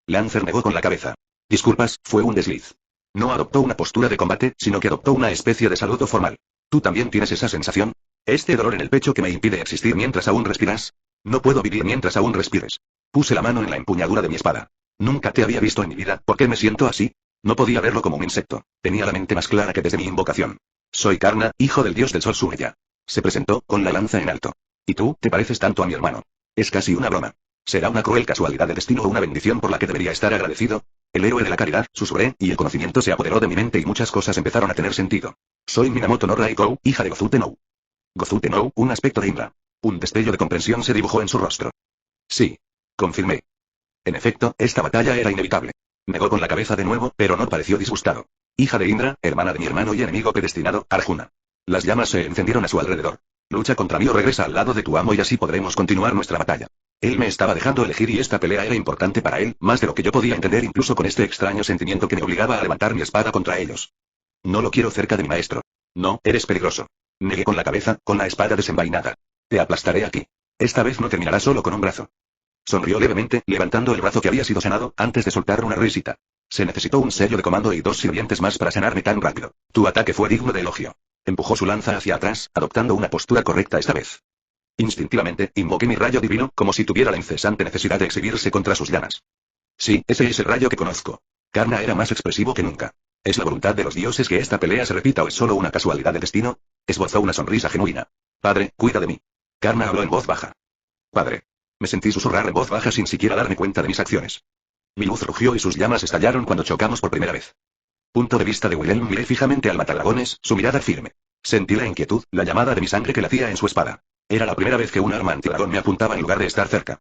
Lancer negó con la cabeza. Disculpas, fue un desliz. No adoptó una postura de combate, sino que adoptó una especie de saludo formal. ¿Tú también tienes esa sensación? ¿Este dolor en el pecho que me impide existir mientras aún respiras? No puedo vivir mientras aún respires. Puse la mano en la empuñadura de mi espada. Nunca te había visto en mi vida, ¿por qué me siento así? No podía verlo como un insecto. Tenía la mente más clara que desde mi invocación. Soy Karna, hijo del dios del sol Surya. Se presentó, con la lanza en alto. Y tú, te pareces tanto a mi hermano. Es casi una broma. ¿Será una cruel casualidad del destino o una bendición por la que debería estar agradecido? El héroe de la caridad, susurré, y el conocimiento se apoderó de mi mente y muchas cosas empezaron a tener sentido. Soy Minamoto no Raikou, hija de Gozute no. Gozute no, un aspecto de Indra. Un destello de comprensión se dibujó en su rostro. Sí. Confirmé. En efecto, esta batalla era inevitable. Negó con la cabeza de nuevo, pero no pareció disgustado. Hija de Indra, hermana de mi hermano y enemigo predestinado, Arjuna. Las llamas se encendieron a su alrededor. Lucha contra mí o regresa al lado de tu amo y así podremos continuar nuestra batalla. Él me estaba dejando elegir y esta pelea era importante para él, más de lo que yo podía entender incluso con este extraño sentimiento que me obligaba a levantar mi espada contra ellos. No lo quiero cerca de mi maestro. No, eres peligroso. Negué con la cabeza, con la espada desenvainada. Te aplastaré aquí. Esta vez no terminará solo con un brazo. Sonrió levemente, levantando el brazo que había sido sanado, antes de soltar una risita. Se necesitó un sello de comando y 2 sirvientes más para sanarme tan rápido. Tu ataque fue digno de elogio. Empujó su lanza hacia atrás, adoptando una postura correcta esta vez. Instintivamente, invoqué mi rayo divino, como si tuviera la incesante necesidad de exhibirse contra sus llamas. Sí, ese es el rayo que conozco. Karna era más expresivo que nunca. ¿Es la voluntad de los dioses que esta pelea se repita o es solo una casualidad del destino? Esbozó una sonrisa genuina. Padre, cuida de mí. Karna habló en voz baja. Padre. Me sentí susurrar en voz baja sin siquiera darme cuenta de mis acciones. Mi luz rugió y sus llamas estallaron cuando chocamos por primera vez. Punto de vista de Wilhelm, miré fijamente al matadragones, su mirada firme. Sentí la inquietud, la llamada de mi sangre que latía en su espada. Era la primera vez que un arma antidragón me apuntaba en lugar de estar cerca.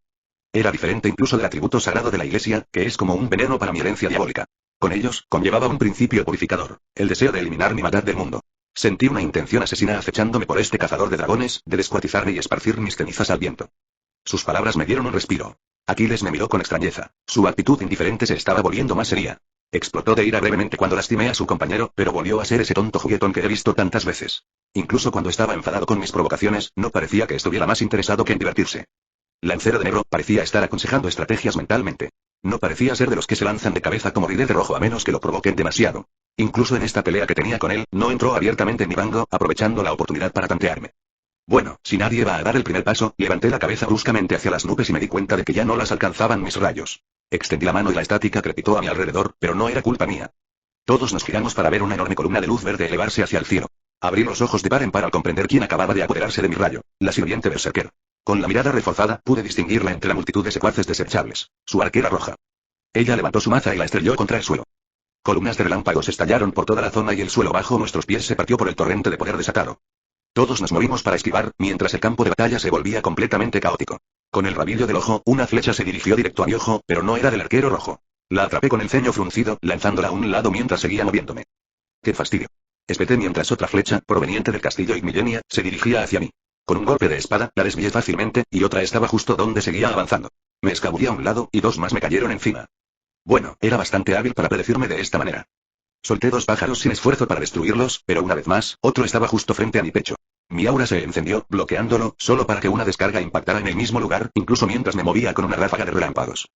Era diferente incluso del atributo sagrado de la iglesia, que es como un veneno para mi herencia diabólica. Con ellos, conllevaba un principio purificador, el deseo de eliminar mi maldad del mundo. Sentí una intención asesina acechándome por este cazador de dragones, de descuartizarme y esparcir mis cenizas al viento. Sus palabras me dieron un respiro. Aquiles me miró con extrañeza. Su actitud indiferente se estaba volviendo más seria. Explotó de ira brevemente cuando lastimé a su compañero, pero volvió a ser ese tonto juguetón que he visto tantas veces. Incluso cuando estaba enfadado con mis provocaciones, no parecía que estuviera más interesado que en divertirse. Lancero de negro parecía estar aconsejando estrategias mentalmente. No parecía ser de los que se lanzan de cabeza como Ride de rojo a menos que lo provoquen demasiado. Incluso en esta pelea que tenía con él, no entró abiertamente en mi rango, aprovechando la oportunidad para tantearme. Bueno, si nadie va a dar el primer paso, levanté la cabeza bruscamente hacia las nubes y me di cuenta de que ya no las alcanzaban mis rayos. Extendí la mano y la estática crepitó a mi alrededor, pero no era culpa mía. Todos nos giramos para ver una enorme columna de luz verde elevarse hacia el cielo. Abrí los ojos de par en par al comprender quién acababa de apoderarse de mi rayo, la sirviente berserker. Con la mirada reforzada, pude distinguirla entre la multitud de secuaces desechables, su arquera roja. Ella levantó su maza y la estrelló contra el suelo. Columnas de relámpagos estallaron por toda la zona y el suelo bajo nuestros pies se partió por el torrente de poder desatado. Todos nos movimos para esquivar, mientras el campo de batalla se volvía completamente caótico. Con el rabillo del ojo, una flecha se dirigió directo a mi ojo, pero no era del arquero rojo. La atrapé con el ceño fruncido, lanzándola a un lado mientras seguía moviéndome. ¡Qué fastidio! Espeté mientras otra flecha, proveniente del castillo Igmillenia, se dirigía hacia mí. Con un golpe de espada, la desvié fácilmente, y otra estaba justo donde seguía avanzando. Me escabullí a un lado, y dos más me cayeron encima. Bueno, era bastante hábil para predecirme de esta manera. Solté dos pájaros sin esfuerzo para destruirlos, pero una vez más, otro estaba justo frente a mi pecho. Mi aura se encendió, bloqueándolo, solo para que una descarga impactara en el mismo lugar, incluso mientras me movía con una ráfaga de relámpagos.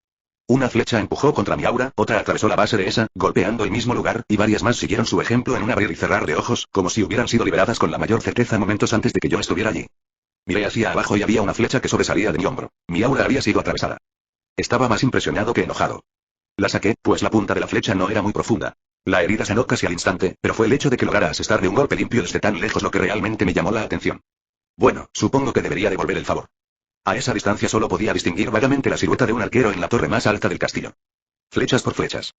Una flecha empujó contra mi aura, otra atravesó la base de esa, golpeando el mismo lugar, y varias más siguieron su ejemplo en un abrir y cerrar de ojos, como si hubieran sido liberadas con la mayor certeza momentos antes de que yo estuviera allí. Miré hacia abajo y había una flecha que sobresalía de mi hombro. Mi aura había sido atravesada. Estaba más impresionado que enojado. La saqué, pues la punta de la flecha no era muy profunda. La herida sanó casi al instante, pero fue el hecho de que lograra asestarle un golpe limpio desde tan lejos lo que realmente me llamó la atención. Bueno, supongo que debería devolver el favor. A esa distancia solo podía distinguir vagamente la silueta de un arquero en la torre más alta del castillo. Flechas por flechas.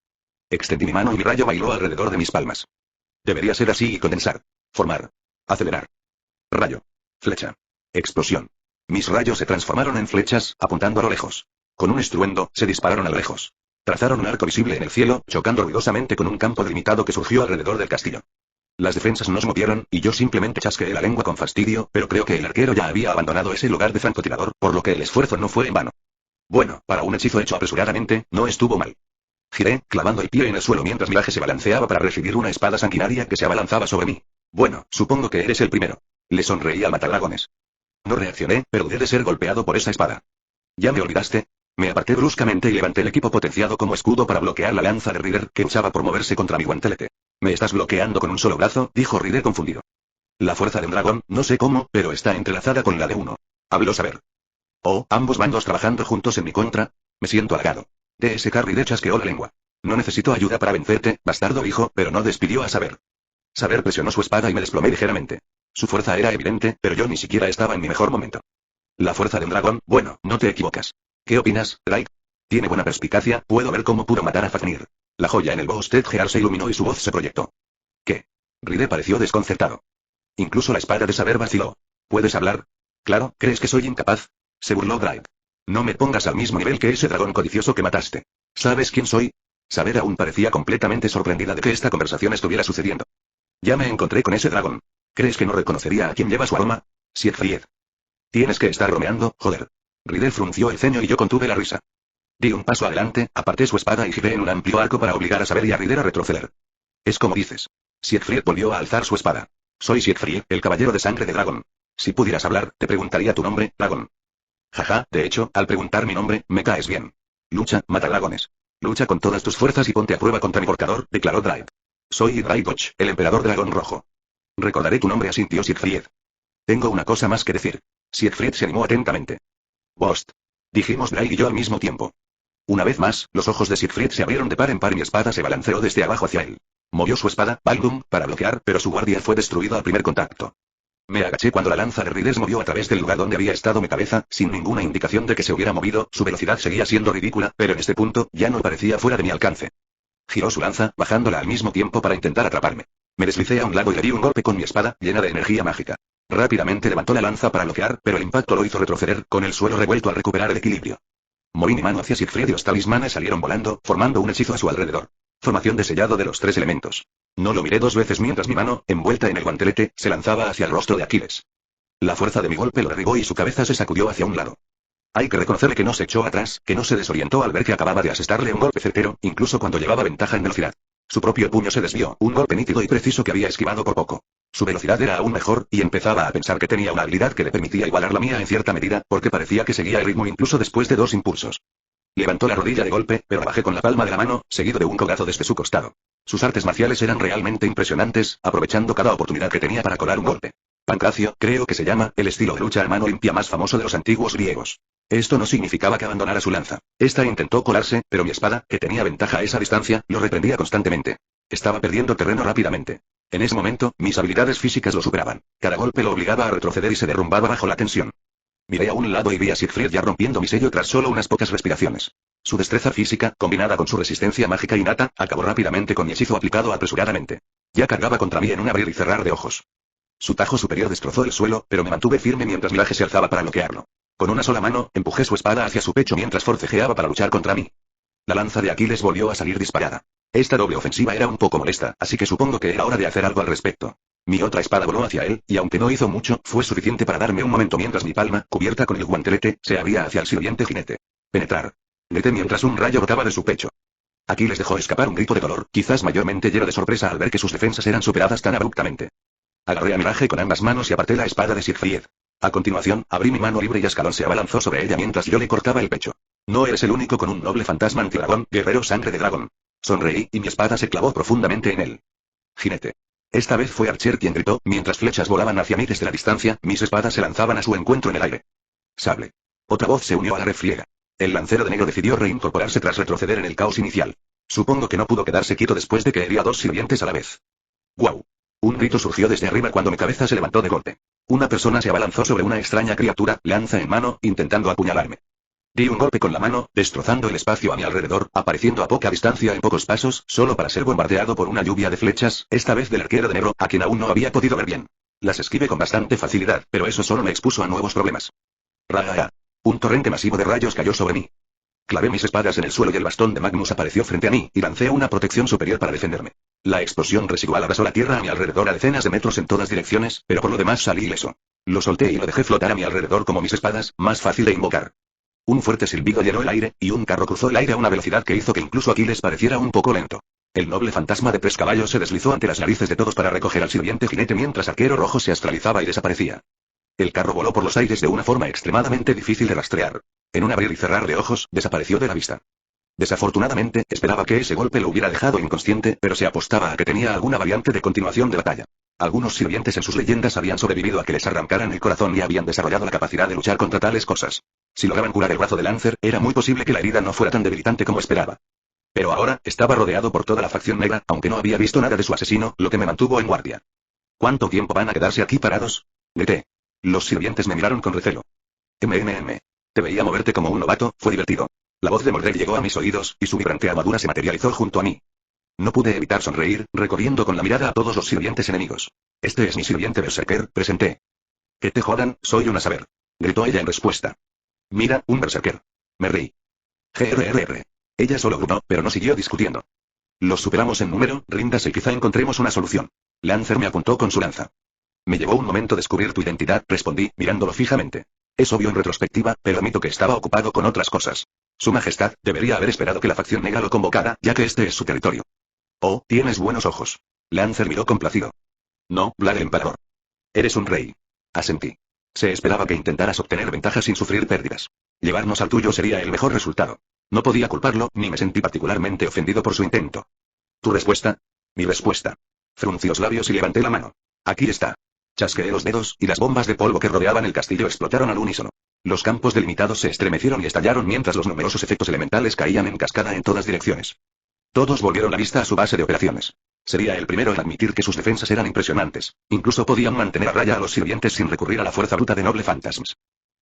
Extendí mi mano y mi rayo bailó alrededor de mis palmas. Debería ser así y condensar. Formar. Acelerar. Rayo. Flecha. Explosión. Mis rayos se transformaron en flechas, apuntando a lo lejos. Con un estruendo, se dispararon a lo lejos. Trazaron un arco visible en el cielo, chocando ruidosamente con un campo delimitado que surgió alrededor del castillo. Las defensas nos movieron, y yo simplemente chasqueé la lengua con fastidio, pero creo que el arquero ya había abandonado ese lugar de francotirador, por lo que el esfuerzo no fue en vano. Bueno, para un hechizo hecho apresuradamente, no estuvo mal. Giré, clavando el pie en el suelo mientras mi laje se balanceaba para recibir una espada sanguinaria que se abalanzaba sobre mí. Bueno, supongo que eres el primero. Le sonreí al matadragones. No reaccioné, pero dudé de ser golpeado por esa espada. ¿Ya me olvidaste? Me aparté bruscamente y levanté el equipo potenciado como escudo para bloquear la lanza de Rider que luchaba por moverse contra mi guantelete. ¿Me estás bloqueando con un solo brazo?, dijo Rider confundido. La fuerza de un dragón, no sé cómo, pero está entrelazada con la de uno. Habló saber. Oh, ambos bandos trabajando juntos en mi contra. Me siento halagado. DSK Rider chasqueó la lengua. No necesito ayuda para vencerte, bastardo dijo, pero no despidió a saber. Saber presionó su espada y me desplomé ligeramente. Su fuerza era evidente, pero yo ni siquiera estaba en mi mejor momento. La fuerza de un dragón, bueno, no te equivocas. ¿Qué opinas, Drake? Tiene buena perspicacia, puedo ver cómo pudo matar a Fafnir. La joya en el Boosted Gear se iluminó y su voz se proyectó. ¿Qué? Ride pareció desconcertado. Incluso la espada de saber vaciló. ¿Puedes hablar? Claro, ¿crees que soy incapaz? Se burló Drake. No me pongas al mismo nivel que ese dragón codicioso que mataste. ¿Sabes quién soy? Saber aún parecía completamente sorprendida de que esta conversación estuviera sucediendo. Ya me encontré con ese dragón. ¿Crees que no reconocería a quien lleva su aroma? Siegfried. Tienes que estar bromeando, joder. Ride frunció el ceño y yo contuve la risa. Di un paso adelante, aparté su espada y giré en un amplio arco para obligar a Saber y a Ride a retroceder. Es como dices. Siegfried volvió a alzar su espada. Soy Siegfried, el caballero de sangre de dragón. Si pudieras hablar, te preguntaría tu nombre, dragón. Jaja, de hecho, al preguntar mi nombre, me caes bien. Lucha, mata dragones. Lucha con todas tus fuerzas y ponte a prueba contra mi portador, declaró Drake. Soy Draigoch, el emperador dragón rojo. Recordaré tu nombre, asintió Siegfried. Tengo una cosa más que decir. Siegfried se animó atentamente. Bost. Dijimos Drake y yo al mismo tiempo. Una vez más, los ojos de Siegfried se abrieron de par en par y mi espada se balanceó desde abajo hacia él. Movió su espada, Baldum, para bloquear, pero su guardia fue destruido al primer contacto. Me agaché cuando la lanza de Rides movió a través del lugar donde había estado mi cabeza, sin ninguna indicación de que se hubiera movido, su velocidad seguía siendo ridícula, pero en este punto, ya no parecía fuera de mi alcance. Giró su lanza, bajándola al mismo tiempo para intentar atraparme. Me deslicé a un lado y le di un golpe con mi espada, llena de energía mágica. Rápidamente levantó la lanza para bloquear, pero el impacto lo hizo retroceder, con el suelo revuelto al recuperar el equilibrio. Moví mi mano hacia Siegfried y los talismanes salieron volando, formando un hechizo a su alrededor. Formación de sellado de los 3 elementos. No lo miré 2 veces mientras mi mano, envuelta en el guantelete, se lanzaba hacia el rostro de Aquiles. La fuerza de mi golpe lo derribó y su cabeza se sacudió hacia un lado. Hay que reconocerle que no se echó atrás, que no se desorientó al ver que acababa de asestarle un golpe certero, incluso cuando llevaba ventaja en velocidad. Su propio puño se desvió, un golpe nítido y preciso que había esquivado por poco. Su velocidad era aún mejor, y empezaba a pensar que tenía una habilidad que le permitía igualar la mía en cierta medida, porque parecía que seguía el ritmo incluso después de 2 impulsos. Levantó la rodilla de golpe, pero bajé con la palma de la mano, seguido de un codazo desde su costado. Sus artes marciales eran realmente impresionantes, aprovechando cada oportunidad que tenía para colar un golpe. Pancracio, creo que se llama, el estilo de lucha a mano limpia más famoso de los antiguos griegos. Esto no significaba que abandonara su lanza. Esta intentó colarse, pero mi espada, que tenía ventaja a esa distancia, lo reprendía constantemente. Estaba perdiendo terreno rápidamente. En ese momento, mis habilidades físicas lo superaban. Cada golpe lo obligaba a retroceder y se derrumbaba bajo la tensión. Miré a un lado y vi a Siegfried ya rompiendo mi sello tras solo unas pocas respiraciones. Su destreza física, combinada con su resistencia mágica innata, acabó rápidamente con mi hechizo aplicado apresuradamente. Ya cargaba contra mí en un abrir y cerrar de ojos. Su tajo superior destrozó el suelo, pero me mantuve firme mientras mi laje se alzaba para bloquearlo. Con una sola mano, empujé su espada hacia su pecho mientras forcejeaba para luchar contra mí. La lanza de Aquiles volvió a salir disparada. Esta doble ofensiva era un poco molesta, así que supongo que era hora de hacer algo al respecto. Mi otra espada voló hacia él, y aunque no hizo mucho, fue suficiente para darme un momento mientras mi palma, cubierta con el guantelete, se abría hacia el siguiente jinete. Penetrar. Grité mientras un rayo brotaba de su pecho. Aquiles dejó escapar un grito de dolor, quizás mayormente lleno de sorpresa al ver que sus defensas eran superadas tan abruptamente. Agarré a mi laje con ambas manos y aparté la espada de Siegfried. A continuación, abrí mi mano libre y Ascalón se abalanzó sobre ella mientras yo le cortaba el pecho. No eres el único con un noble fantasma antidragón, guerrero sangre de dragón. Sonreí, y mi espada se clavó profundamente en él. Jinete. Esta vez fue Archer quien gritó, mientras flechas volaban hacia mí desde la distancia, mis espadas se lanzaban a su encuentro en el aire. Sable. Otra voz se unió a la refriega. El lancero de negro decidió reincorporarse tras retroceder en el caos inicial. Supongo que no pudo quedarse quieto después de que hería a 2 sirvientes a la vez. ¡Guau! Un grito surgió desde arriba cuando mi cabeza se levantó de golpe. Una persona se abalanzó sobre una extraña criatura, lanza en mano, intentando apuñalarme. Di un golpe con la mano, destrozando el espacio a mi alrededor, apareciendo a poca distancia en pocos pasos, solo para ser bombardeado por una lluvia de flechas, esta vez del arquero de negro, a quien aún no había podido ver bien. Las esquivé con bastante facilidad, pero eso solo me expuso a nuevos problemas. Raga. Un torrente masivo de rayos cayó sobre mí. Clavé mis espadas en el suelo y el bastón de Magnus apareció frente a mí, y lancé una protección superior para defenderme. La explosión residual arrasó la tierra a mi alrededor a decenas de metros en todas direcciones, pero por lo demás salí ileso. Lo solté y lo dejé flotar a mi alrededor como mis espadas, más fácil de invocar. Un fuerte silbido llenó el aire, y un carro cruzó el aire a una velocidad que hizo que incluso Aquiles pareciera un poco lento. El noble fantasma de 3 caballos se deslizó ante las narices de todos para recoger al siguiente jinete mientras Arquero Rojo se astralizaba y desaparecía. El carro voló por los aires de una forma extremadamente difícil de rastrear. En un abrir y cerrar de ojos, desapareció de la vista. Desafortunadamente, esperaba que ese golpe lo hubiera dejado inconsciente, pero se apostaba a que tenía alguna variante de continuación de batalla. Algunos sirvientes en sus leyendas habían sobrevivido a que les arrancaran el corazón y habían desarrollado la capacidad de luchar contra tales cosas. Si lograban curar el brazo de Lancer, era muy posible que la herida no fuera tan debilitante como esperaba. Pero ahora, estaba rodeado por toda la facción negra, aunque no había visto nada de su asesino, lo que me mantuvo en guardia. ¿Cuánto tiempo van a quedarse aquí parados? Grité. Los sirvientes me miraron con recelo. Te veía moverte como un novato, fue divertido. La voz de Mordred llegó a mis oídos, y su vibrante armadura se materializó junto a mí. No pude evitar sonreír, recorriendo con la mirada a todos los sirvientes enemigos. Este es mi sirviente berserker, presenté. Que te jodan, soy una saber. Gritó ella en respuesta. Mira, un berserker. Me reí. GRRR. Ella solo gruñó, pero no siguió discutiendo. Los superamos en número, ríndase y quizá encontremos una solución. Lancer me apuntó con su lanza. Me llevó un momento descubrir tu identidad, respondí, mirándolo fijamente. Es obvio en retrospectiva, pero admito que estaba ocupado con otras cosas. Su Majestad debería haber esperado que la facción negra lo convocara, ya que este es su territorio. Oh, tienes buenos ojos. Lancer miró complacido. No, Vlad el Emperador. Eres un rey. Asentí. Se esperaba que intentaras obtener ventajas sin sufrir pérdidas. Llevarnos al tuyo sería el mejor resultado. No podía culparlo, ni me sentí particularmente ofendido por su intento. ¿Tu respuesta? Mi respuesta. Fruncí los labios y levanté la mano. Aquí está. Chasqueé los dedos, y las bombas de polvo que rodeaban el castillo explotaron al unísono. Los campos delimitados se estremecieron y estallaron mientras los numerosos efectos elementales caían en cascada en todas direcciones. Todos volvieron la vista a su base de operaciones. Sería el primero en admitir que sus defensas eran impresionantes. Incluso podían mantener a raya a los sirvientes sin recurrir a la fuerza bruta de noble fantasmas.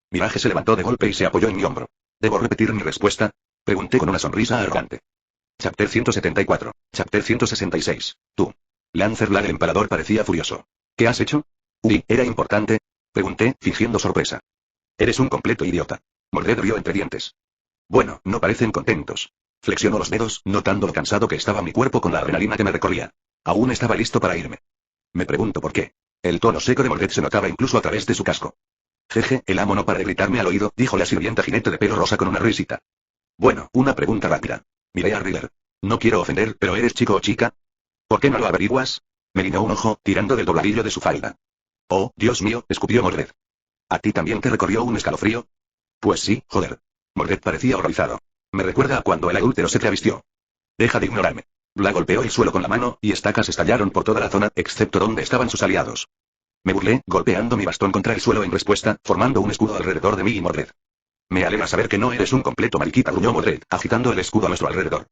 Mirage se levantó de golpe y se apoyó en mi hombro. ¿Debo repetir mi respuesta? Pregunté con una sonrisa arrogante. Chapter 174. Chapter 166. Tú. Lancer Vlad el Emperador parecía furioso. ¿Qué has hecho? ¿Era importante? Pregunté, fingiendo sorpresa. Eres un completo idiota. Mordred rió entre dientes. Bueno, no parecen contentos. Flexionó los dedos, notando lo cansado que estaba mi cuerpo con la adrenalina que me recorría. Aún estaba listo para irme. Me pregunto por qué. El tono seco de Mordred se notaba incluso a través de su casco. Jeje, el amo no para de gritarme al oído, dijo la sirvienta jinete de pelo rosa con una risita. Bueno, una pregunta rápida. Miré a Riddler. No quiero ofender, pero ¿eres chico o chica? ¿Por qué no lo averiguas? Me guiñó un ojo, tirando del dobladillo de su falda. Oh, Dios mío, escupió Mordred. ¿A ti también te recorrió un escalofrío? Pues sí, joder. Mordred parecía horrorizado. Me recuerda a cuando el adúltero se te avistió. Deja de ignorarme. Bla golpeó el suelo con la mano, y estacas estallaron por toda la zona, excepto donde estaban sus aliados. Me burlé, golpeando mi bastón contra el suelo en respuesta, formando un escudo alrededor de mí y Mordred. Me alegra saber que no eres un completo mariquita, gruñó Mordred, agitando el escudo a nuestro alrededor.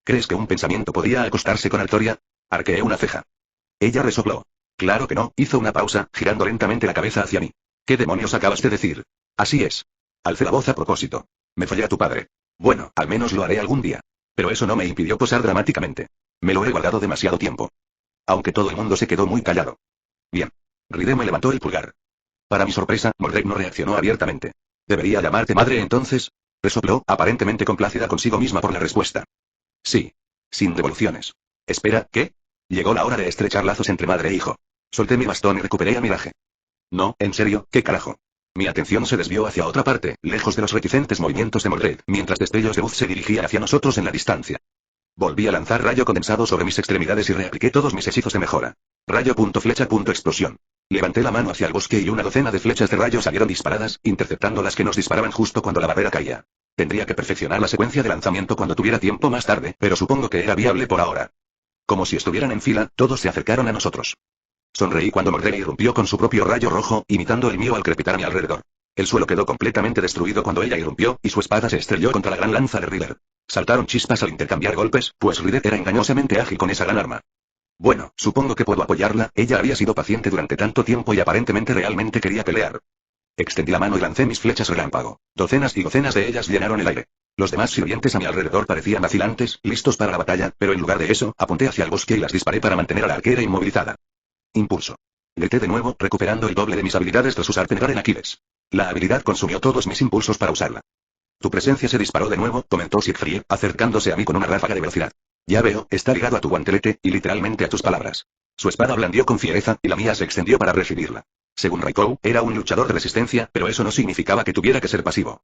¿Crees que un pensamiento podía acostarse con Artoria? Arqueé una ceja. Ella resopló. Claro que no, hizo una pausa, girando lentamente la cabeza hacia mí. ¿Qué demonios acabas de decir? Así es. Alcé la voz a propósito. Me follé a tu padre. Bueno, al menos lo haré algún día. Pero eso no me impidió posar dramáticamente. Me lo he guardado demasiado tiempo. Aunque todo el mundo se quedó muy callado. Bien. Ridé me levantó el pulgar. Para mi sorpresa, Mordred no reaccionó abiertamente. ¿Debería llamarte madre entonces? Resopló, aparentemente complacida consigo misma por la respuesta. Sí. Sin devoluciones. Espera, ¿qué? Llegó la hora de estrechar lazos entre madre e hijo. Solté mi bastón y recuperé a Mirage. No, en serio, ¿qué carajo? Mi atención se desvió hacia otra parte, lejos de los reticentes movimientos de Mordred, mientras destellos de luz se dirigían hacia nosotros en la distancia. Volví a lanzar rayo condensado sobre mis extremidades y reapliqué todos mis hechizos de mejora. Rayo.flecha.explosión. Levanté la mano hacia el bosque y una docena de flechas de rayo salieron disparadas, interceptando las que nos disparaban justo cuando la barrera caía. Tendría que perfeccionar la secuencia de lanzamiento cuando tuviera tiempo más tarde, pero supongo que era viable por ahora. Como si estuvieran en fila, todos se acercaron a nosotros. Sonreí cuando Mordred irrumpió con su propio rayo rojo, imitando el mío al crepitar a mi alrededor. El suelo quedó completamente destruido cuando ella irrumpió, y su espada se estrelló contra la gran lanza de Riddler. Saltaron chispas al intercambiar golpes, pues Riddler era engañosamente ágil con esa gran arma. Bueno, supongo que puedo apoyarla, ella había sido paciente durante tanto tiempo y aparentemente realmente quería pelear. Extendí la mano y lancé mis flechas relámpago. Docenas y docenas de ellas llenaron el aire. Los demás sirvientes a mi alrededor parecían vacilantes, listos para la batalla, pero en lugar de eso, apunté hacia el bosque y las disparé para mantener a la arquera inmovilizada. Impulso. Grité de nuevo, recuperando el doble de mis habilidades tras usar penetrar en Aquiles. La habilidad consumió todos mis impulsos para usarla. Tu presencia se disparó de nuevo, comentó Siegfried, acercándose a mí con una ráfaga de velocidad. Ya veo, está ligado a tu guantelete, y literalmente a tus palabras. Su espada blandió con fiereza, y la mía se extendió para recibirla. Según Raikou, era un luchador de resistencia, pero eso no significaba que tuviera que ser pasivo.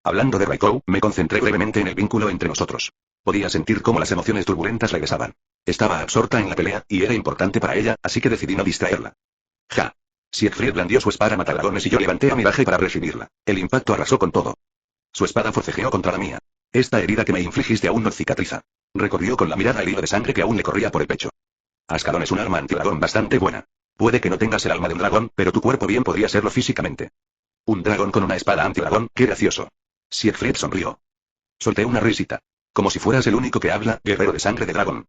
Hablando de Raikou, me concentré brevemente en el vínculo entre nosotros. Podía sentir cómo las emociones turbulentas regresaban. Estaba absorta en la pelea, y era importante para ella, así que decidí no distraerla. Ja. Siegfried blandió su espada matadragones y yo levanté a Mirage para recibirla. El impacto arrasó con todo. Su espada forcejeó contra la mía. Esta herida que me infligiste aún no cicatriza. Recorrió con la mirada el hilo de sangre que aún le corría por el pecho. Ascalón es un arma antidragón bastante buena. Puede que no tengas el alma de un dragón, pero tu cuerpo bien podría serlo físicamente. Un dragón con una espada antidragón, qué gracioso. Siegfried sonrió. Solté una risita. Como si fueras el único que habla, guerrero de sangre de dragón.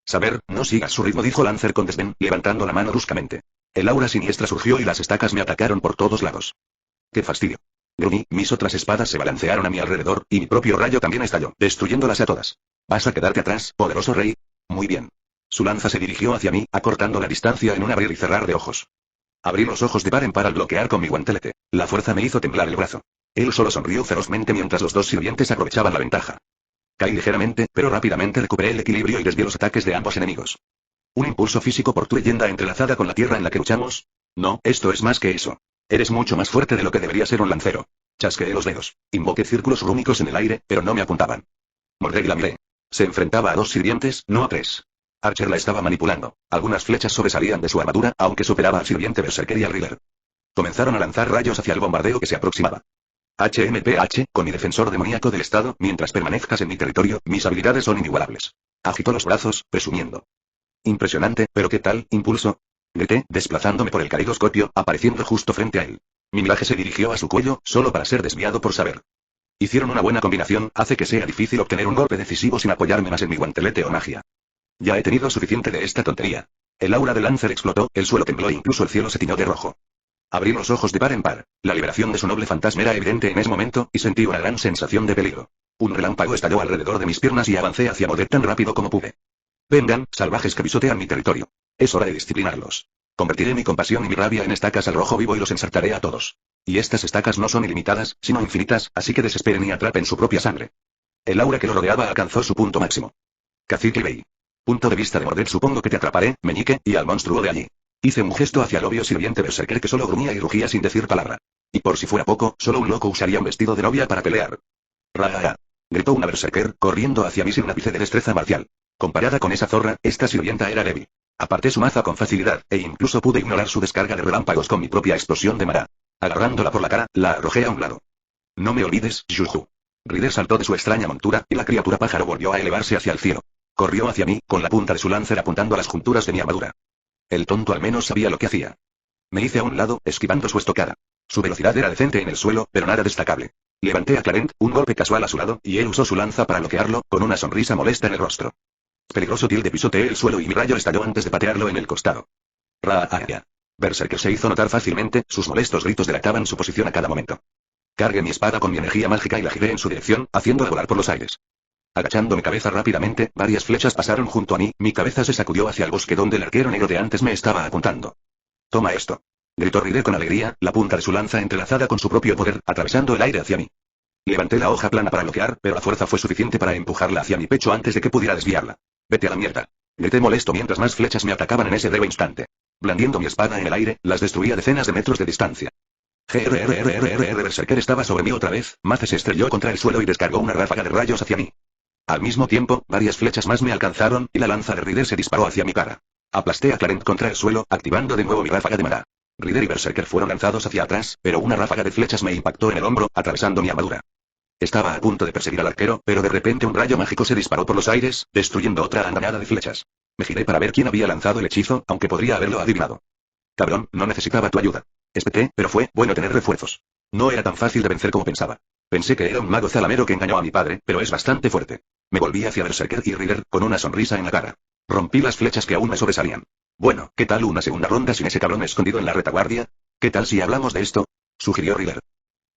Saber, no sigas su ritmo, dijo Lancer con desdén, levantando la mano bruscamente. El aura siniestra surgió y las estacas me atacaron por todos lados. ¡Qué fastidio! Gruñí, mis otras espadas se balancearon a mi alrededor, y mi propio rayo también estalló, destruyéndolas a todas. ¿Vas a quedarte atrás, poderoso rey? Muy bien. Su lanza se dirigió hacia mí, acortando la distancia en un abrir y cerrar de ojos. Abrí los ojos de par en par al bloquear con mi guantelete. La fuerza me hizo temblar el brazo. Él solo sonrió ferozmente mientras los dos sirvientes aprovechaban la ventaja. Caí ligeramente, pero rápidamente recuperé el equilibrio y desvié los ataques de ambos enemigos. ¿Un impulso físico por tu leyenda entrelazada con la tierra en la que luchamos? No, esto es más que eso. Eres mucho más fuerte de lo que debería ser un lancero. Chasqueé los dedos. Invoqué círculos rúnicos en el aire, pero no me apuntaban. Mordred y la miré. Se enfrentaba a 2 sirvientes, no a 3. Archer la estaba manipulando. Algunas flechas sobresalían de su armadura, aunque superaba al sirviente berserker y al Riddler. Comenzaron a lanzar rayos hacia el bombardeo que se aproximaba. HMPH, con mi defensor demoníaco del estado, mientras permanezcas en mi territorio, mis habilidades son inigualables. Agitó los brazos, presumiendo. Impresionante, pero ¿qué tal, impulso? Grité, desplazándome por el caleidoscopio, apareciendo justo frente a él. Mi miraje se dirigió a su cuello, solo para ser desviado por saber. Hicieron una buena combinación, hace que sea difícil obtener un golpe decisivo sin apoyarme más en mi guantelete o magia. Ya he tenido suficiente de esta tontería. El aura de Lancer explotó, el suelo tembló e incluso el cielo se tiñó de rojo. Abrí los ojos de par en par. La liberación de su noble fantasma era evidente en ese momento, y sentí una gran sensación de peligro. Un relámpago estalló alrededor de mis piernas y avancé hacia Mordred tan rápido como pude. Vengan, salvajes que pisotean mi territorio. Es hora de disciplinarlos. Convertiré mi compasión y mi rabia en estacas al rojo vivo y los ensartaré a todos. Y estas estacas no son ilimitadas, sino infinitas, así que desesperen y atrapen su propia sangre. El aura que lo rodeaba alcanzó su punto máximo. Cacique Bey. Punto de vista de Mordred, supongo que te atraparé, meñique, y al monstruo de allí. Hice un gesto hacia el obvio sirviente berserker que solo gruñía y rugía sin decir palabra. Y por si fuera poco, solo un loco usaría un vestido de novia para pelear. ¡Ra! Gritó una berserker, corriendo hacia mí sin un ápice de destreza marcial. Comparada con esa zorra, esta sirvienta era débil. Aparté su maza con facilidad, e incluso pude ignorar su descarga de relámpagos con mi propia explosión de Mara. Agarrándola por la cara, la arrojé a un lado. No me olvides, Juju. Rider saltó de su extraña montura, y la criatura pájaro volvió a elevarse hacia el cielo. Corrió hacia mí, con la punta de su lancer apuntando a las junturas de mi armadura. El tonto al menos sabía lo que hacía. Me hice a un lado, esquivando su estocada. Su velocidad era decente en el suelo, pero nada destacable. Levanté a Clarent, un golpe casual a su lado, y él usó su lanza para bloquearlo, con una sonrisa molesta en el rostro. Peligroso tilde pisoteé el suelo y mi rayo estalló antes de patearlo en el costado. ¡Ra! Berserker se hizo notar fácilmente, sus molestos gritos delataban su posición a cada momento. Cargué mi espada con mi energía mágica y la giré en su dirección, haciéndola volar por los aires. Agachando mi cabeza rápidamente, varias flechas pasaron junto a mí, mi cabeza se sacudió hacia el bosque donde el arquero negro de antes me estaba apuntando. «Toma esto», gritó Rider con alegría, la punta de su lanza entrelazada con su propio poder, atravesando el aire hacia mí. Levanté la hoja plana para bloquear, pero la fuerza fue suficiente para empujarla hacia mi pecho antes de que pudiera desviarla. «Vete a la mierda», grité molesto mientras más flechas me atacaban en ese breve instante. Blandiendo mi espada en el aire, las destruí a decenas de metros de distancia. Berserker estaba sobre mí otra vez, Mace se estrelló contra el suelo y descargó una ráfaga de rayos hacia mí. Al mismo tiempo, varias flechas más me alcanzaron, y la lanza de Rider se disparó hacia mi cara. Aplasté a Clarent contra el suelo, activando de nuevo mi ráfaga de Mara. Rider y Berserker fueron lanzados hacia atrás, pero una ráfaga de flechas me impactó en el hombro, atravesando mi armadura. Estaba a punto de perseguir al arquero, pero de repente un rayo mágico se disparó por los aires, destruyendo otra andanada de flechas. Me giré para ver quién había lanzado el hechizo, aunque podría haberlo adivinado. Cabrón, no necesitaba tu ayuda. Espeté, pero fue bueno tener refuerzos. No era tan fácil de vencer como pensaba. Pensé que era un mago zalamero que engañó a mi padre, pero es bastante fuerte. Me volví hacia Berserker y Rider, con una sonrisa en la cara. Rompí las flechas que aún me sobresalían. Bueno, ¿qué tal una segunda ronda sin ese cabrón escondido en la retaguardia? ¿Qué tal si hablamos de esto?, sugirió Rider.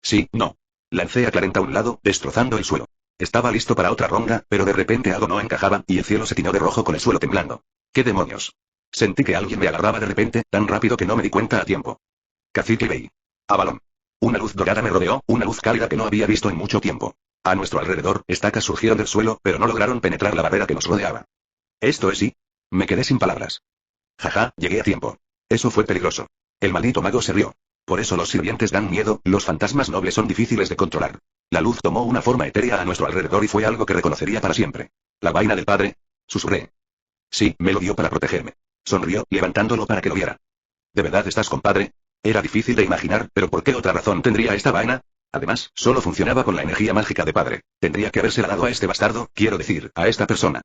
Sí, no. Lancé a Clarent a un lado, destrozando el suelo. Estaba listo para otra ronda, pero de repente algo no encajaba, y el cielo se tiñó de rojo con el suelo temblando. ¿Qué demonios? Sentí que alguien me agarraba de repente, tan rápido que no me di cuenta a tiempo. Cacique Bey. Avalon. Una luz dorada me rodeó, una luz cálida que no había visto en mucho tiempo. A nuestro alrededor, estacas surgieron del suelo, pero no lograron penetrar la barrera que nos rodeaba. ¿Esto es sí? Me quedé sin palabras. Jaja, llegué a tiempo. Eso fue peligroso. El maldito mago se rió. Por eso los sirvientes dan miedo, los fantasmas nobles son difíciles de controlar. La luz tomó una forma etérea a nuestro alrededor y fue algo que reconocería para siempre. ¿La vaina del padre?, susurré. Sí, me lo dio para protegerme. Sonrió, levantándolo para que lo viera. ¿De verdad estás con padre? Era difícil de imaginar, pero ¿por qué otra razón tendría esta vaina? Además, solo funcionaba con la energía mágica de padre. Tendría que habérsela dado a este bastardo, quiero decir, a esta persona.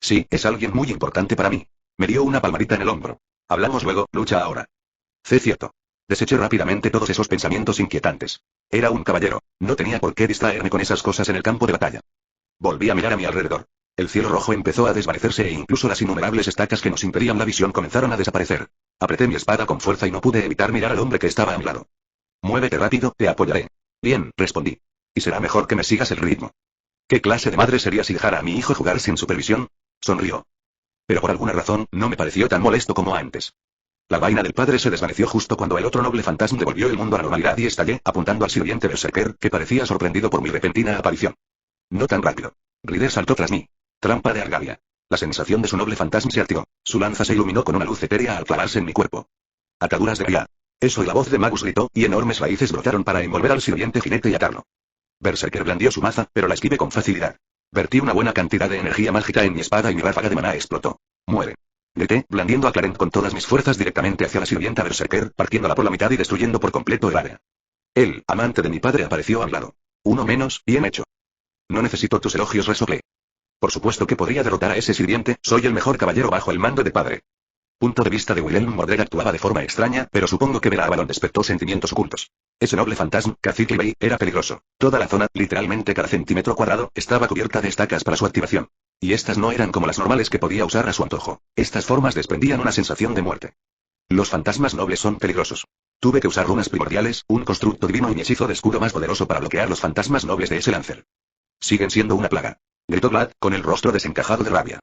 Sí, es alguien muy importante para mí. Me dio una palmadita en el hombro. Hablamos luego, lucha ahora. Cierto. Deseché rápidamente todos esos pensamientos inquietantes. Era un caballero, no tenía por qué distraerme con esas cosas en el campo de batalla. Volví a mirar a mi alrededor. El cielo rojo empezó a desvanecerse e incluso las innumerables estacas que nos impedían la visión comenzaron a desaparecer. Apreté mi espada con fuerza y no pude evitar mirar al hombre que estaba a mi lado. Muévete rápido, te apoyaré. Bien, respondí. Y será mejor que me sigas el ritmo. ¿Qué clase de madre sería si dejara a mi hijo jugar sin supervisión? Sonrió. Pero por alguna razón, no me pareció tan molesto como antes. La vaina del padre se desvaneció justo cuando el otro noble fantasma devolvió el mundo a la normalidad y estallé, apuntando al sirviente berserker, que parecía sorprendido por mi repentina aparición. No tan rápido. Rider saltó tras mí. Trampa de Argalia. La sensación de su noble fantasma se activó. Su lanza se iluminó con una luz etérea al clavarse en mi cuerpo. Ataduras de guía. Eso, y la voz de Magus gritó, y enormes raíces brotaron para envolver al sirviente jinete y atarlo. Berserker blandió su maza, pero la esquivé con facilidad. Vertí una buena cantidad de energía mágica en mi espada y mi ráfaga de maná explotó. Muere. Grité, blandiendo a Clarent con todas mis fuerzas directamente hacia la sirvienta berserker, partiéndola por la mitad y destruyendo por completo el área. El amante de mi padre apareció al lado. Uno menos, bien hecho. No necesito tus elogios, resoplé. Por supuesto que podría derrotar a ese sirviente, soy el mejor caballero bajo el mando de padre. Punto de vista de Wilhelm Mordred actuaba de forma extraña, pero supongo que ver a Avalon despertó sentimientos ocultos. Ese noble fantasma, Cacique Bey, era peligroso. Toda la zona, literalmente cada centímetro cuadrado, estaba cubierta de estacas para su activación. Y estas no eran como las normales que podía usar a su antojo. Estas formas desprendían una sensación de muerte. Los fantasmas nobles son peligrosos. Tuve que usar runas primordiales, un constructo divino y mi hechizo de escudo más poderoso para bloquear los fantasmas nobles de ese lancer. Siguen siendo una plaga. Gritó Vlad, con el rostro desencajado de rabia.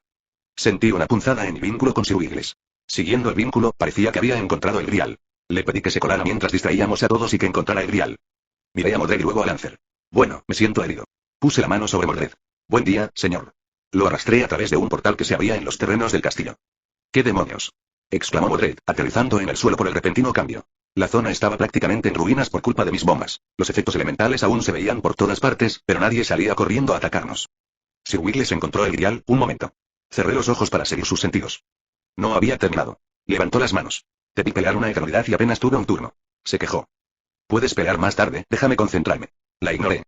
Sentí una punzada en mi vínculo con Sir Wiggles. Siguiendo el vínculo, parecía que había encontrado el grial. Le pedí que se colara mientras distraíamos a todos y que encontrara el grial. Miré a Mordred y luego a Lancer. Bueno, me siento herido. Puse la mano sobre Mordred. Buen día, señor. Lo arrastré a través de un portal que se abría en los terrenos del castillo. ¿Qué demonios? Exclamó Mordred, aterrizando en el suelo por el repentino cambio. La zona estaba prácticamente en ruinas por culpa de mis bombas. Los efectos elementales aún se veían por todas partes, pero nadie salía corriendo a atacarnos. Sir Wiggles encontró el grial, un momento. Cerré los ojos para seguir sus sentidos. No había terminado. Levantó las manos. Te vi pelear una eternidad y apenas tuve un turno. Se quejó. Puedes pelear más tarde, déjame concentrarme. La ignoré.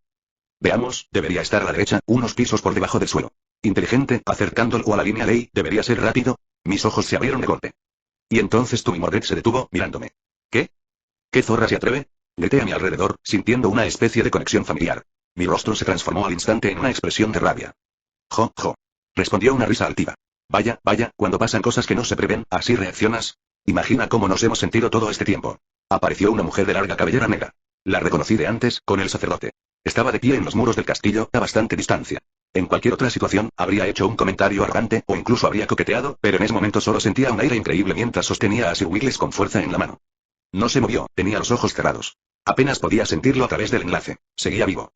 Veamos, debería estar a la derecha, unos pisos por debajo del suelo. Inteligente, acercándolo a la línea ley, debería ser rápido. Mis ojos se abrieron de golpe. Y entonces tu Mordred se detuvo, mirándome. ¿Qué? ¿Qué zorra se atreve? Grité a mi alrededor, sintiendo una especie de conexión familiar. Mi rostro se transformó al instante en una expresión de rabia. Jo, jo. Respondió una risa altiva. Vaya, vaya, cuando pasan cosas que no se prevén, ¿así reaccionas? Imagina cómo nos hemos sentido todo este tiempo. Apareció una mujer de larga cabellera negra. La reconocí de antes, con el sacerdote. Estaba de pie en los muros del castillo, a bastante distancia. En cualquier otra situación, habría hecho un comentario arrogante, o incluso habría coqueteado, pero en ese momento solo sentía un aire increíble mientras sostenía a Sir Wiggles con fuerza en la mano. No se movió, tenía los ojos cerrados. Apenas podía sentirlo a través del enlace. Seguía vivo.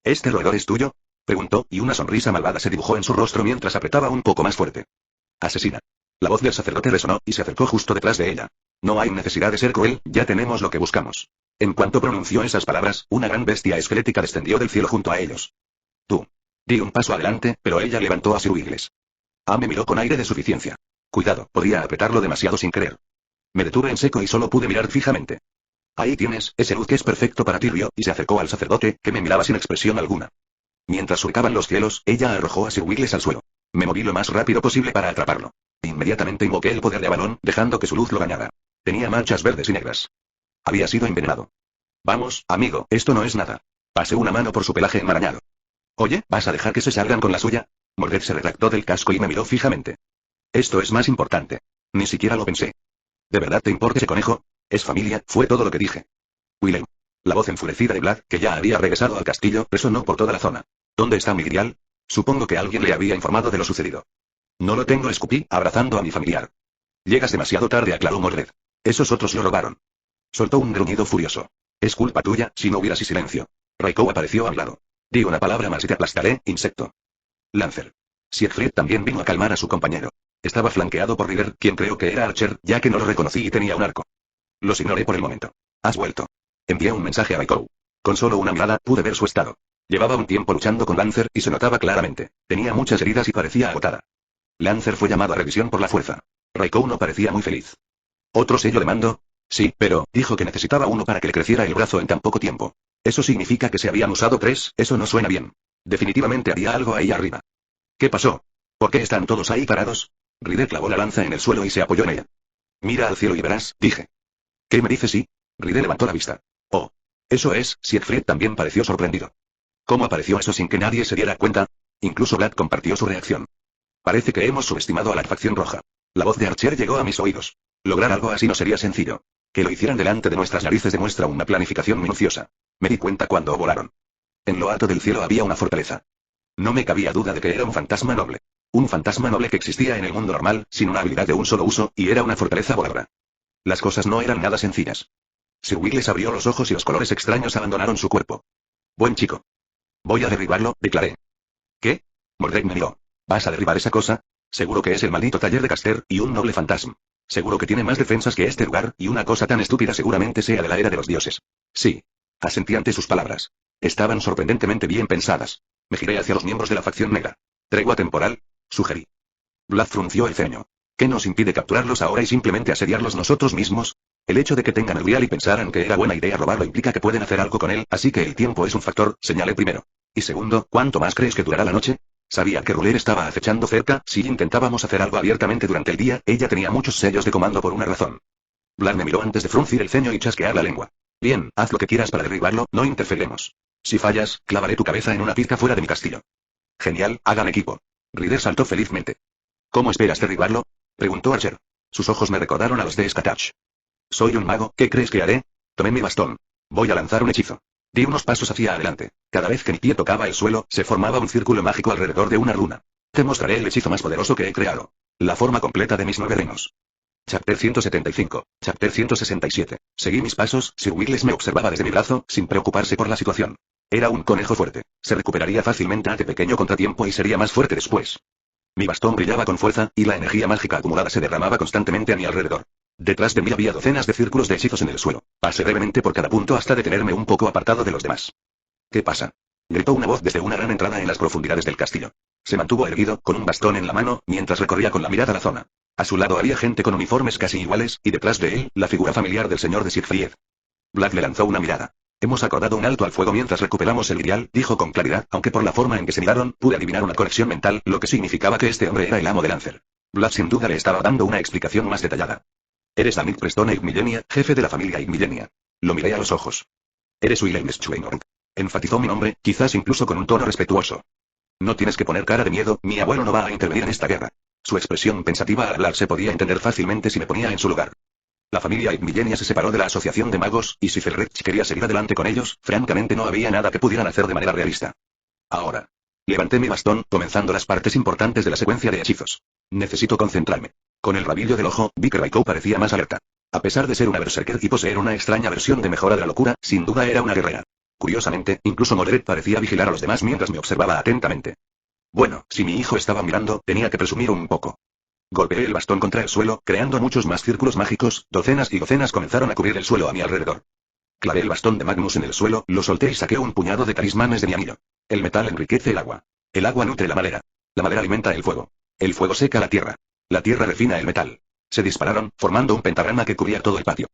¿Este roedor es tuyo? Preguntó, y una sonrisa malvada se dibujó en su rostro mientras apretaba un poco más fuerte. Asesina. La voz del sacerdote resonó, y se acercó justo detrás de ella. No hay necesidad de ser cruel, ya tenemos lo que buscamos. En cuanto pronunció esas palabras, una gran bestia esquelética descendió del cielo junto a ellos. Tú. Di un paso adelante, pero ella levantó a Sir Wiggles. Me miró con aire de suficiencia. Cuidado, podía apretarlo demasiado sin querer. Me detuve en seco y solo pude mirar fijamente. Ahí tienes, ese luz que es perfecto para ti, rió, y se acercó al sacerdote, que me miraba sin expresión alguna. Mientras surcaban los cielos, ella arrojó a Sir Wiggles al suelo. Me moví lo más rápido posible para atraparlo. Inmediatamente invoqué el poder de Avalon, dejando que su luz lo bañara. Tenía manchas verdes y negras. Había sido envenenado. Vamos, amigo, esto no es nada. Pasé una mano por su pelaje enmarañado. Oye, ¿vas a dejar que se salgan con la suya? Mordred se retractó del casco y me miró fijamente. Esto es más importante. Ni siquiera lo pensé. ¿De verdad te importa ese conejo? Es familia, fue todo lo que dije. Willem. La voz enfurecida de Vlad, que ya había regresado al castillo, resonó por toda la zona. ¿Dónde está mi grial? Supongo que alguien le había informado de lo sucedido. No lo tengo, escupí, abrazando a mi familiar. Llegas demasiado tarde, aclaró Mordred. Esos otros lo robaron. Soltó un gruñido furioso. Es culpa tuya, si no hubieras y silencio. Raikou apareció a mi lado. Di una palabra más y te aplastaré, insecto. Lancer. Siegfried también vino a calmar a su compañero. Estaba flanqueado por Ryder, quien creo que era Archer, ya que no lo reconocí y tenía un arco. Los ignoré por el momento. Has vuelto. Envié un mensaje a Raikou. Con solo una mirada, pude ver su estado. Llevaba un tiempo luchando con Lancer, y se notaba claramente. Tenía muchas heridas y parecía agotada. Lancer fue llamado a revisión por la fuerza. Raikou no parecía muy feliz. ¿Otro sello de mando? Sí, pero, dijo que necesitaba uno para que le creciera el brazo en tan poco tiempo. Eso significa que se habían usado 3, eso no suena bien. Definitivamente había algo ahí arriba. ¿Qué pasó? ¿Por qué están todos ahí parados? Ryder clavó la lanza en el suelo y se apoyó en ella. Mira al cielo y verás, dije. ¿Qué me dices? Sí? Ryder levantó la vista. Oh. Eso es, Siegfried también pareció sorprendido. ¿Cómo apareció eso sin que nadie se diera cuenta? Incluso Vlad compartió su reacción. Parece que hemos subestimado a la facción roja. La voz de Archer llegó a mis oídos. Lograr algo así no sería sencillo. Que lo hicieran delante de nuestras narices demuestra una planificación minuciosa. Me di cuenta cuando volaron. En lo alto del cielo había una fortaleza. No me cabía duda de que era un fantasma noble. Un fantasma noble que existía en el mundo normal, sin una habilidad de un solo uso, y era una fortaleza voladora. Las cosas no eran nada sencillas. Sir Wiggles abrió los ojos y los colores extraños abandonaron su cuerpo. Buen chico. Voy a derribarlo, declaré. ¿Qué? Mordred me miró. ¿Vas a derribar esa cosa? Seguro que es el maldito taller de Caster, y un noble fantasma. Seguro que tiene más defensas que este lugar, y una cosa tan estúpida seguramente sea de la era de los dioses. Sí. Asentí ante sus palabras. Estaban sorprendentemente bien pensadas. Me giré hacia los miembros de la facción negra. ¿Tregua temporal? Sugerí. Vlad frunció el ceño. ¿Qué nos impide capturarlos ahora y simplemente asediarlos nosotros mismos? El hecho de que tengan el grial y pensaran que era buena idea robarlo implica que pueden hacer algo con él, así que el tiempo es un factor, señalé primero. Y segundo, ¿cuánto más crees que durará la noche? Sabía que Ruler estaba acechando cerca, si intentábamos hacer algo abiertamente durante el día, ella tenía muchos sellos de comando por una razón. Vlad me miró antes de fruncir el ceño y chasquear la lengua. Bien, haz lo que quieras para derribarlo, no interferiremos. Si fallas, clavaré tu cabeza en una pizca fuera de mi castillo. Genial, hagan equipo. Ryder saltó felizmente. ¿Cómo esperas derribarlo? Preguntó Archer. Sus ojos me recordaron a los de Skatach. Soy un mago, ¿qué crees que haré? Tomé mi bastón. Voy a lanzar un hechizo. Di unos pasos hacia adelante. Cada vez que mi pie tocaba el suelo, se formaba un círculo mágico alrededor de una runa. Te mostraré el hechizo más poderoso que he creado. La forma completa de mis 9 reinos. Chapter 175. Chapter 167. Seguí mis pasos, Sir Willis me observaba desde mi brazo, sin preocuparse por la situación. Era un conejo fuerte. Se recuperaría fácilmente ante pequeño contratiempo y sería más fuerte después. Mi bastón brillaba con fuerza, y la energía mágica acumulada se derramaba constantemente a mi alrededor. Detrás de mí había docenas de círculos de hechizos en el suelo. Pasé brevemente por cada punto hasta detenerme un poco apartado de los demás. ¿Qué pasa?, gritó una voz desde una gran entrada en las profundidades del castillo. Se mantuvo erguido, con un bastón en la mano, mientras recorría con la mirada la zona. A su lado había gente con uniformes casi iguales, y detrás de él, la figura familiar del señor de Siegfried. Black le lanzó una mirada. Hemos acordado un alto al fuego mientras recuperamos el grial, dijo con claridad, aunque por la forma en que se miraron, pude adivinar una conexión mental, lo que significaba que este hombre era el amo de Lancer. Black sin duda le estaba dando una explicación más detallada. Eres Damit Preston Igmillenia, jefe de la familia Igmillenia. Lo miré a los ojos. Eres Willem Schweinhorn. Enfatizó mi nombre, quizás incluso con un tono respetuoso. No tienes que poner cara de miedo, mi abuelo no va a intervenir en esta guerra. Su expresión pensativa al hablar se podía entender fácilmente si me ponía en su lugar. La familia Igmillenia se separó de la asociación de magos, y si Felrech quería seguir adelante con ellos, francamente no había nada que pudieran hacer de manera realista. Ahora. Levanté mi bastón, comenzando las partes importantes de la secuencia de hechizos. Necesito concentrarme. Con el rabillo del ojo, vi que Raikou parecía más alerta. A pesar de ser una berserker y poseer una extraña versión de mejora de la locura, sin duda era una guerrera. Curiosamente, incluso Modred parecía vigilar a los demás mientras me observaba atentamente. Bueno, si mi hijo estaba mirando, tenía que presumir un poco. Golpeé el bastón contra el suelo, creando muchos más círculos mágicos, docenas y docenas comenzaron a cubrir el suelo a mi alrededor. Clavé el bastón de Magnus en el suelo, lo solté y saqué un puñado de talismanes de mi anillo. El metal enriquece el agua. El agua nutre la madera. La madera alimenta el fuego. El fuego seca la tierra. La tierra refina el metal. Se dispararon, formando un pentagrama que cubría todo el patio.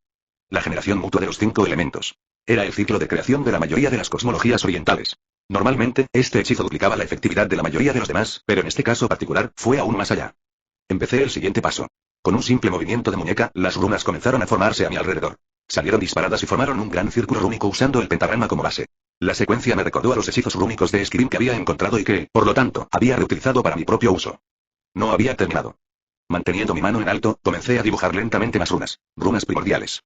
La generación mutua de los 5 elementos. Era el ciclo de creación de la mayoría de las cosmologías orientales. Normalmente, este hechizo duplicaba la efectividad de la mayoría de los demás, pero en este caso particular, fue aún más allá. Empecé el siguiente paso. Con un simple movimiento de muñeca, las runas comenzaron a formarse a mi alrededor. Salieron disparadas y formaron un gran círculo rúnico usando el pentagrama como base. La secuencia me recordó a los hechizos rúnicos de Escribim que había encontrado y que, por lo tanto, había reutilizado para mi propio uso. No había terminado. Manteniendo mi mano en alto, comencé a dibujar lentamente más runas. Runas primordiales.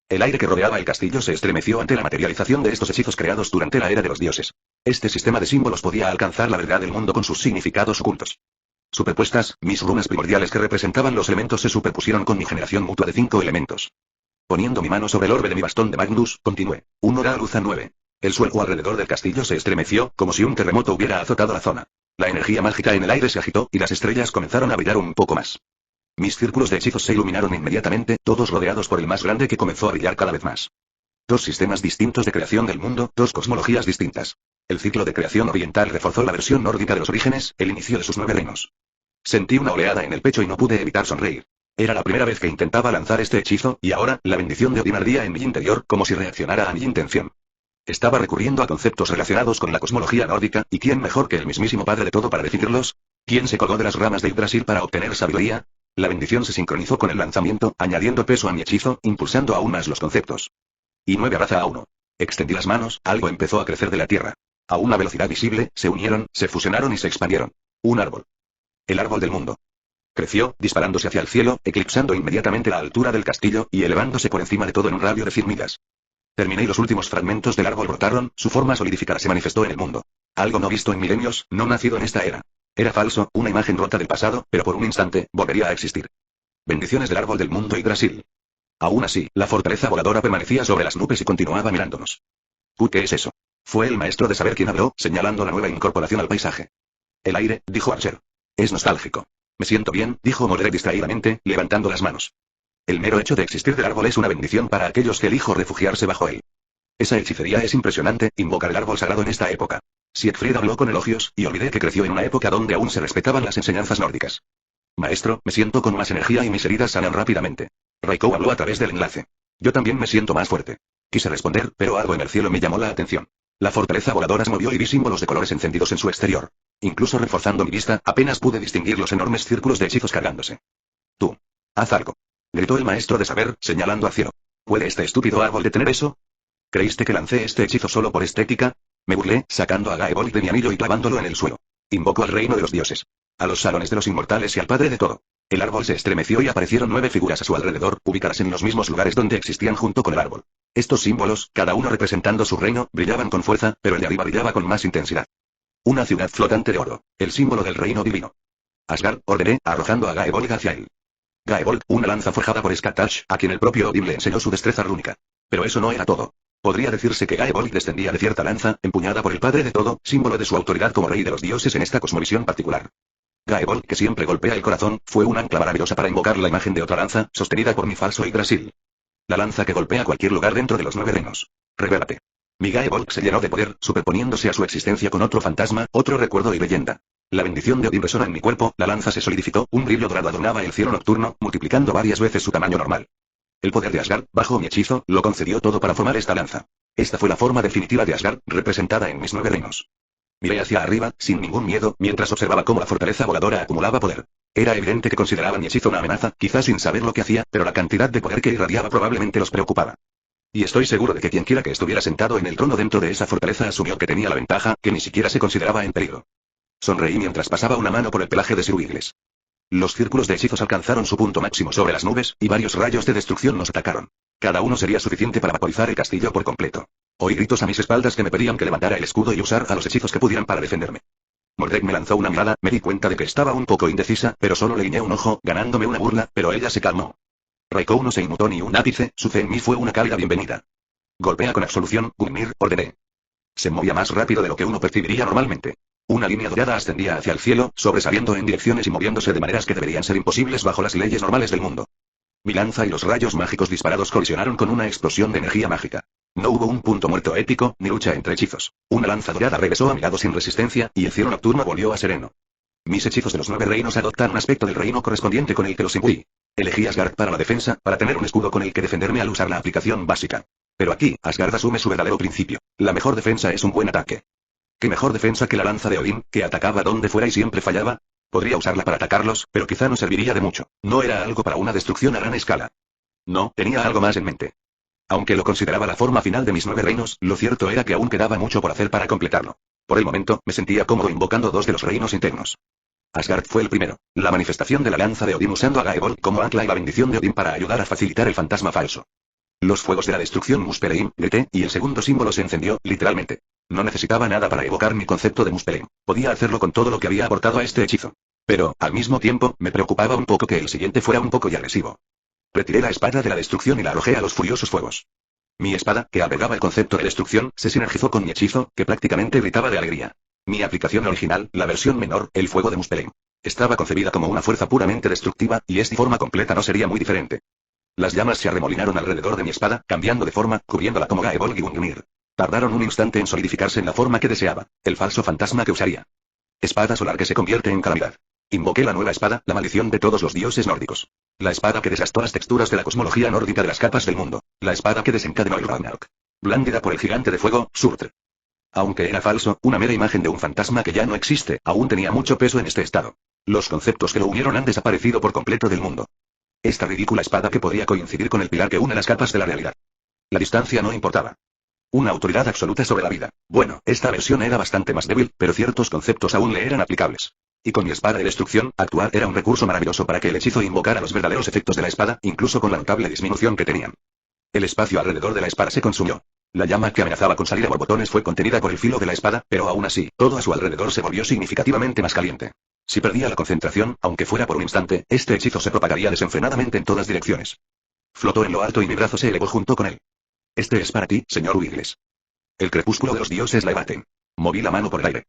El aire que rodeaba el castillo se estremeció ante la materialización de estos hechizos creados durante la era de los dioses. Este sistema de símbolos podía alcanzar la verdad del mundo con sus significados ocultos. Superpuestas, mis runas primordiales que representaban los elementos se superpusieron con mi generación mutua de 5 elementos. Poniendo mi mano sobre el orbe de mi bastón de Magnus, continué. 1 da luz a 9. El suelo alrededor del castillo se estremeció, como si un terremoto hubiera azotado la zona. La energía mágica en el aire se agitó, y las estrellas comenzaron a brillar un poco más. Mis círculos de hechizos se iluminaron inmediatamente, todos rodeados por el más grande que comenzó a brillar cada vez más. 2 sistemas distintos de creación del mundo, 2 cosmologías distintas. El ciclo de creación oriental reforzó la versión nórdica de los orígenes, el inicio de sus 9 reinos. Sentí una oleada en el pecho y no pude evitar sonreír. Era la primera vez que intentaba lanzar este hechizo, y ahora, la bendición de Odin ardía en mi interior, como si reaccionara a mi intención. Estaba recurriendo a conceptos relacionados con la cosmología nórdica, y ¿quién mejor que el mismísimo padre de todo para definirlos? ¿Quién se colgó de las ramas de Yggdrasil para obtener sabiduría? La bendición se sincronizó con el lanzamiento, añadiendo peso a mi hechizo, impulsando aún más los conceptos. Y 9 abraza a 1. Extendí las manos, algo empezó a crecer de la tierra. A una velocidad visible, se unieron, se fusionaron y se expandieron. Un árbol. El árbol del mundo. Creció, disparándose hacia el cielo, eclipsando inmediatamente la altura del castillo, y elevándose por encima de todo en un radio de 100 millas. Terminé y los últimos fragmentos del árbol brotaron, su forma solidificada se manifestó en el mundo. Algo no visto en milenios, no nacido en esta era. Era falso, una imagen rota del pasado, pero por un instante, volvería a existir. Bendiciones del árbol del mundo Yggdrasil. Aún así, la fortaleza voladora permanecía sobre las nubes y continuaba mirándonos. ¿Qué es eso? Fue el maestro de saber quien habló, señalando la nueva incorporación al paisaje. El aire, dijo Archer. Es nostálgico. Me siento bien, dijo Modred distraídamente, levantando las manos. El mero hecho de existir del árbol es una bendición para aquellos que elijo refugiarse bajo él. Esa hechicería es impresionante, invocar el árbol sagrado en esta época. Siegfried habló con elogios, y olvidé que creció en una época donde aún se respetaban las enseñanzas nórdicas. Maestro, me siento con más energía y mis heridas sanan rápidamente. Raikou habló a través del enlace. Yo también me siento más fuerte. Quise responder, pero algo en el cielo me llamó la atención. La fortaleza voladora se movió y vi símbolos de colores encendidos en su exterior. Incluso reforzando mi vista, apenas pude distinguir los enormes círculos de hechizos cargándose. Tú. Haz algo. Gritó el maestro de saber, señalando al cielo. ¿Puede este estúpido árbol detener eso? ¿Creíste que lancé este hechizo solo por estética? Me burlé, sacando a Gaebolg de mi anillo y clavándolo en el suelo. Invoco al reino de los dioses. A los salones de los inmortales y al padre de todo. El árbol se estremeció y aparecieron 9 figuras a su alrededor, ubicadas en los mismos lugares donde existían junto con el árbol. Estos símbolos, cada uno representando su reino, brillaban con fuerza, pero el de arriba brillaba con más intensidad. Una ciudad flotante de oro. El símbolo del reino divino. Asgard, ordené, arrojando a Gaebolg hacia él. Gaevolt, una lanza forjada por Skatash, a quien el propio Odin le enseñó su destreza rúnica. Pero eso no era todo. Podría decirse que Gaevolt descendía de cierta lanza, empuñada por el padre de todo, símbolo de su autoridad como rey de los dioses en esta cosmovisión particular. Gaevolt, que siempre golpea el corazón, fue un ancla maravillosa para invocar la imagen de otra lanza, sostenida por mi falso Yggdrasil. La lanza que golpea cualquier lugar dentro de los 9 reinos. Revélate. Mi Gaevolt se llenó de poder, superponiéndose a su existencia con otro fantasma, otro recuerdo y leyenda. La bendición de Odin resonó en mi cuerpo, la lanza se solidificó, un brillo dorado adornaba el cielo nocturno, multiplicando varias veces su tamaño normal. El poder de Asgard, bajo mi hechizo, lo concedió todo para formar esta lanza. Esta fue la forma definitiva de Asgard, representada en mis 9 reinos. Miré hacia arriba, sin ningún miedo, mientras observaba cómo la fortaleza voladora acumulaba poder. Era evidente que consideraban mi hechizo una amenaza, quizás sin saber lo que hacía, pero la cantidad de poder que irradiaba probablemente los preocupaba. Y estoy seguro de que quienquiera que estuviera sentado en el trono dentro de esa fortaleza asumió que tenía la ventaja, que ni siquiera se consideraba en peligro. Sonreí mientras pasaba una mano por el pelaje de Sir Wiggles. Los círculos de hechizos alcanzaron su punto máximo sobre las nubes, y varios rayos de destrucción nos atacaron. Cada uno sería suficiente para vaporizar el castillo por completo. Oí gritos a mis espaldas que me pedían que levantara el escudo y usar a los hechizos que pudieran para defenderme. Mordek me lanzó una mirada, me di cuenta de que estaba un poco indecisa, pero solo le guiñé un ojo, ganándome una burla, pero ella se calmó. Raikou no se inmutó ni un ápice, su fe en mí fue una cálida bienvenida. Golpea con absolución, Gungnir, ordené. Se movía más rápido de lo que uno percibiría normalmente. Una línea dorada ascendía hacia el cielo, sobresaliendo en direcciones y moviéndose de maneras que deberían ser imposibles bajo las leyes normales del mundo. Mi lanza y los rayos mágicos disparados colisionaron con una explosión de energía mágica. No hubo un punto muerto épico, ni lucha entre hechizos. Una lanza dorada regresó a mi lado sin resistencia, y el cielo nocturno volvió a sereno. Mis hechizos de los 9 reinos adoptan un aspecto del reino correspondiente con el que los imbuí. Elegí Asgard para la defensa, para tener un escudo con el que defenderme al usar la aplicación básica. Pero aquí, Asgard asume su verdadero principio. La mejor defensa es un buen ataque. ¿Qué mejor defensa que la lanza de Odin, que atacaba donde fuera y siempre fallaba? Podría usarla para atacarlos, pero quizá no serviría de mucho. No era algo para una destrucción a gran escala. No, tenía algo más en mente. Aunque lo consideraba la forma final de mis 9 reinos, lo cierto era que aún quedaba mucho por hacer para completarlo. Por el momento, me sentía cómodo invocando 2 de los reinos internos. Asgard fue el primero, la manifestación de la lanza de Odin usando a Gaevolt como ancla y la bendición de Odin para ayudar a facilitar el fantasma falso. Los fuegos de la destrucción Muspelheim, grité, y el segundo símbolo se encendió, literalmente. No necesitaba nada para evocar mi concepto de Muspelheim. Podía hacerlo con todo lo que había aportado a este hechizo. Pero, al mismo tiempo, me preocupaba un poco que el siguiente fuera un poco y agresivo. Retiré la espada de la destrucción y la arrojé a los furiosos fuegos. Mi espada, que albergaba el concepto de destrucción, se sinergizó con mi hechizo, que prácticamente gritaba de alegría. Mi aplicación original, la versión menor, el fuego de Muspelheim, estaba concebida como una fuerza puramente destructiva, y esta forma completa no sería muy diferente. Las llamas se arremolinaron alrededor de mi espada, cambiando de forma, cubriéndola como Gaevolt y Gungnir. Tardaron un instante en solidificarse en la forma que deseaba, el falso fantasma que usaría. Espada solar que se convierte en calamidad. Invoqué la nueva espada, la maldición de todos los dioses nórdicos. La espada que desgastó las texturas de la cosmología nórdica de las capas del mundo. La espada que desencadenó el Ragnarok. Blandida por el gigante de fuego, Surtr. Aunque era falso, una mera imagen de un fantasma que ya no existe, aún tenía mucho peso en este estado. Los conceptos que lo unieron han desaparecido por completo del mundo. Esta ridícula espada que podría coincidir con el pilar que une las capas de la realidad. La distancia no importaba. Una autoridad absoluta sobre la vida. Bueno, esta versión era bastante más débil, pero ciertos conceptos aún le eran aplicables. Y con mi espada de destrucción, actuar era un recurso maravilloso para que el hechizo invocara los verdaderos efectos de la espada, incluso con la notable disminución que tenían. El espacio alrededor de la espada se consumió. La llama que amenazaba con salir a borbotones fue contenida por el filo de la espada, pero aún así, todo a su alrededor se volvió significativamente más caliente. Si perdía la concentración, aunque fuera por un instante, este hechizo se propagaría desenfrenadamente en todas direcciones. Flotó en lo alto y mi brazo se elevó junto con él. Este es para ti, señor Wiggles. El crepúsculo de los dioses la evaten. Moví la mano por el aire.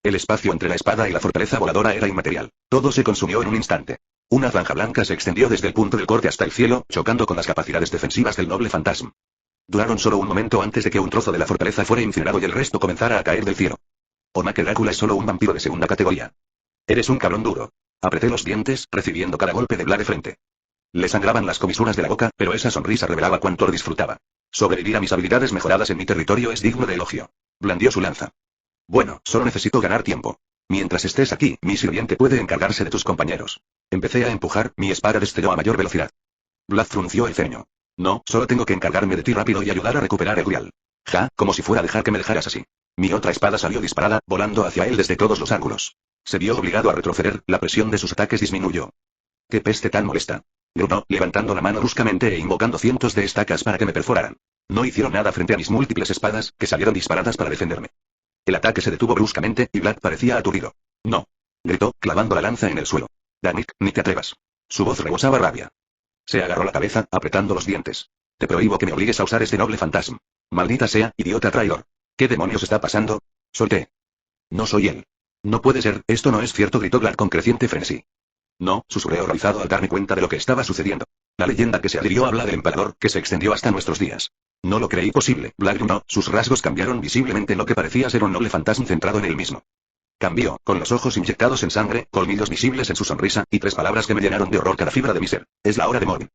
El espacio entre la espada y la fortaleza voladora era inmaterial. Todo se consumió en un instante. Una franja blanca se extendió desde el punto del corte hasta el cielo, chocando con las capacidades defensivas del noble fantasma. Duraron solo un momento antes de que un trozo de la fortaleza fuera incinerado y el resto comenzara a caer del cielo. Omake Drácula es solo un vampiro de segunda categoría. Eres un cabrón duro. Apreté los dientes, recibiendo cada golpe de Bla de frente. Le sangraban las comisuras de la boca, pero esa sonrisa revelaba cuánto lo disfrutaba. Sobrevivir a mis habilidades mejoradas en mi territorio es digno de elogio. Blandió su lanza. Bueno, solo necesito ganar tiempo. Mientras estés aquí, mi sirviente puede encargarse de tus compañeros. Empecé a empujar, mi espada destelló a mayor velocidad. Vlad frunció el ceño. No, solo tengo que encargarme de ti rápido y ayudar a recuperar el Grial. Ja, como si fuera a dejar que me dejaras así. Mi otra espada salió disparada, volando hacia él desde todos los ángulos. Se vio obligado a retroceder, la presión de sus ataques disminuyó. ¡Qué peste tan molesta! Gruñó, levantando la mano bruscamente e invocando cientos de estacas para que me perforaran. No hicieron nada frente a mis múltiples espadas, que salieron disparadas para defenderme. El ataque se detuvo bruscamente, y Vlad parecía aturdido. No. Gritó, clavando la lanza en el suelo. Danik, ni te atrevas. Su voz rebosaba rabia. Se agarró la cabeza, apretando los dientes. Te prohíbo que me obligues a usar este noble fantasma. Maldita sea, idiota traidor. ¿Qué demonios está pasando? Solté. No soy él. No puede ser, esto no es cierto, gritó Glad con creciente frenesí. No, susurré horrorizado al darme cuenta de lo que estaba sucediendo. La leyenda que se adhirió habla del emperador, que se extendió hasta nuestros días. No lo creí posible, Black gruñó, sus rasgos cambiaron visiblemente en lo que parecía ser un noble fantasma centrado en él mismo. Cambió, con los ojos inyectados en sangre, colmillos visibles en su sonrisa, y 3 palabras que me llenaron de horror cada fibra de mi ser. Es la hora de morir.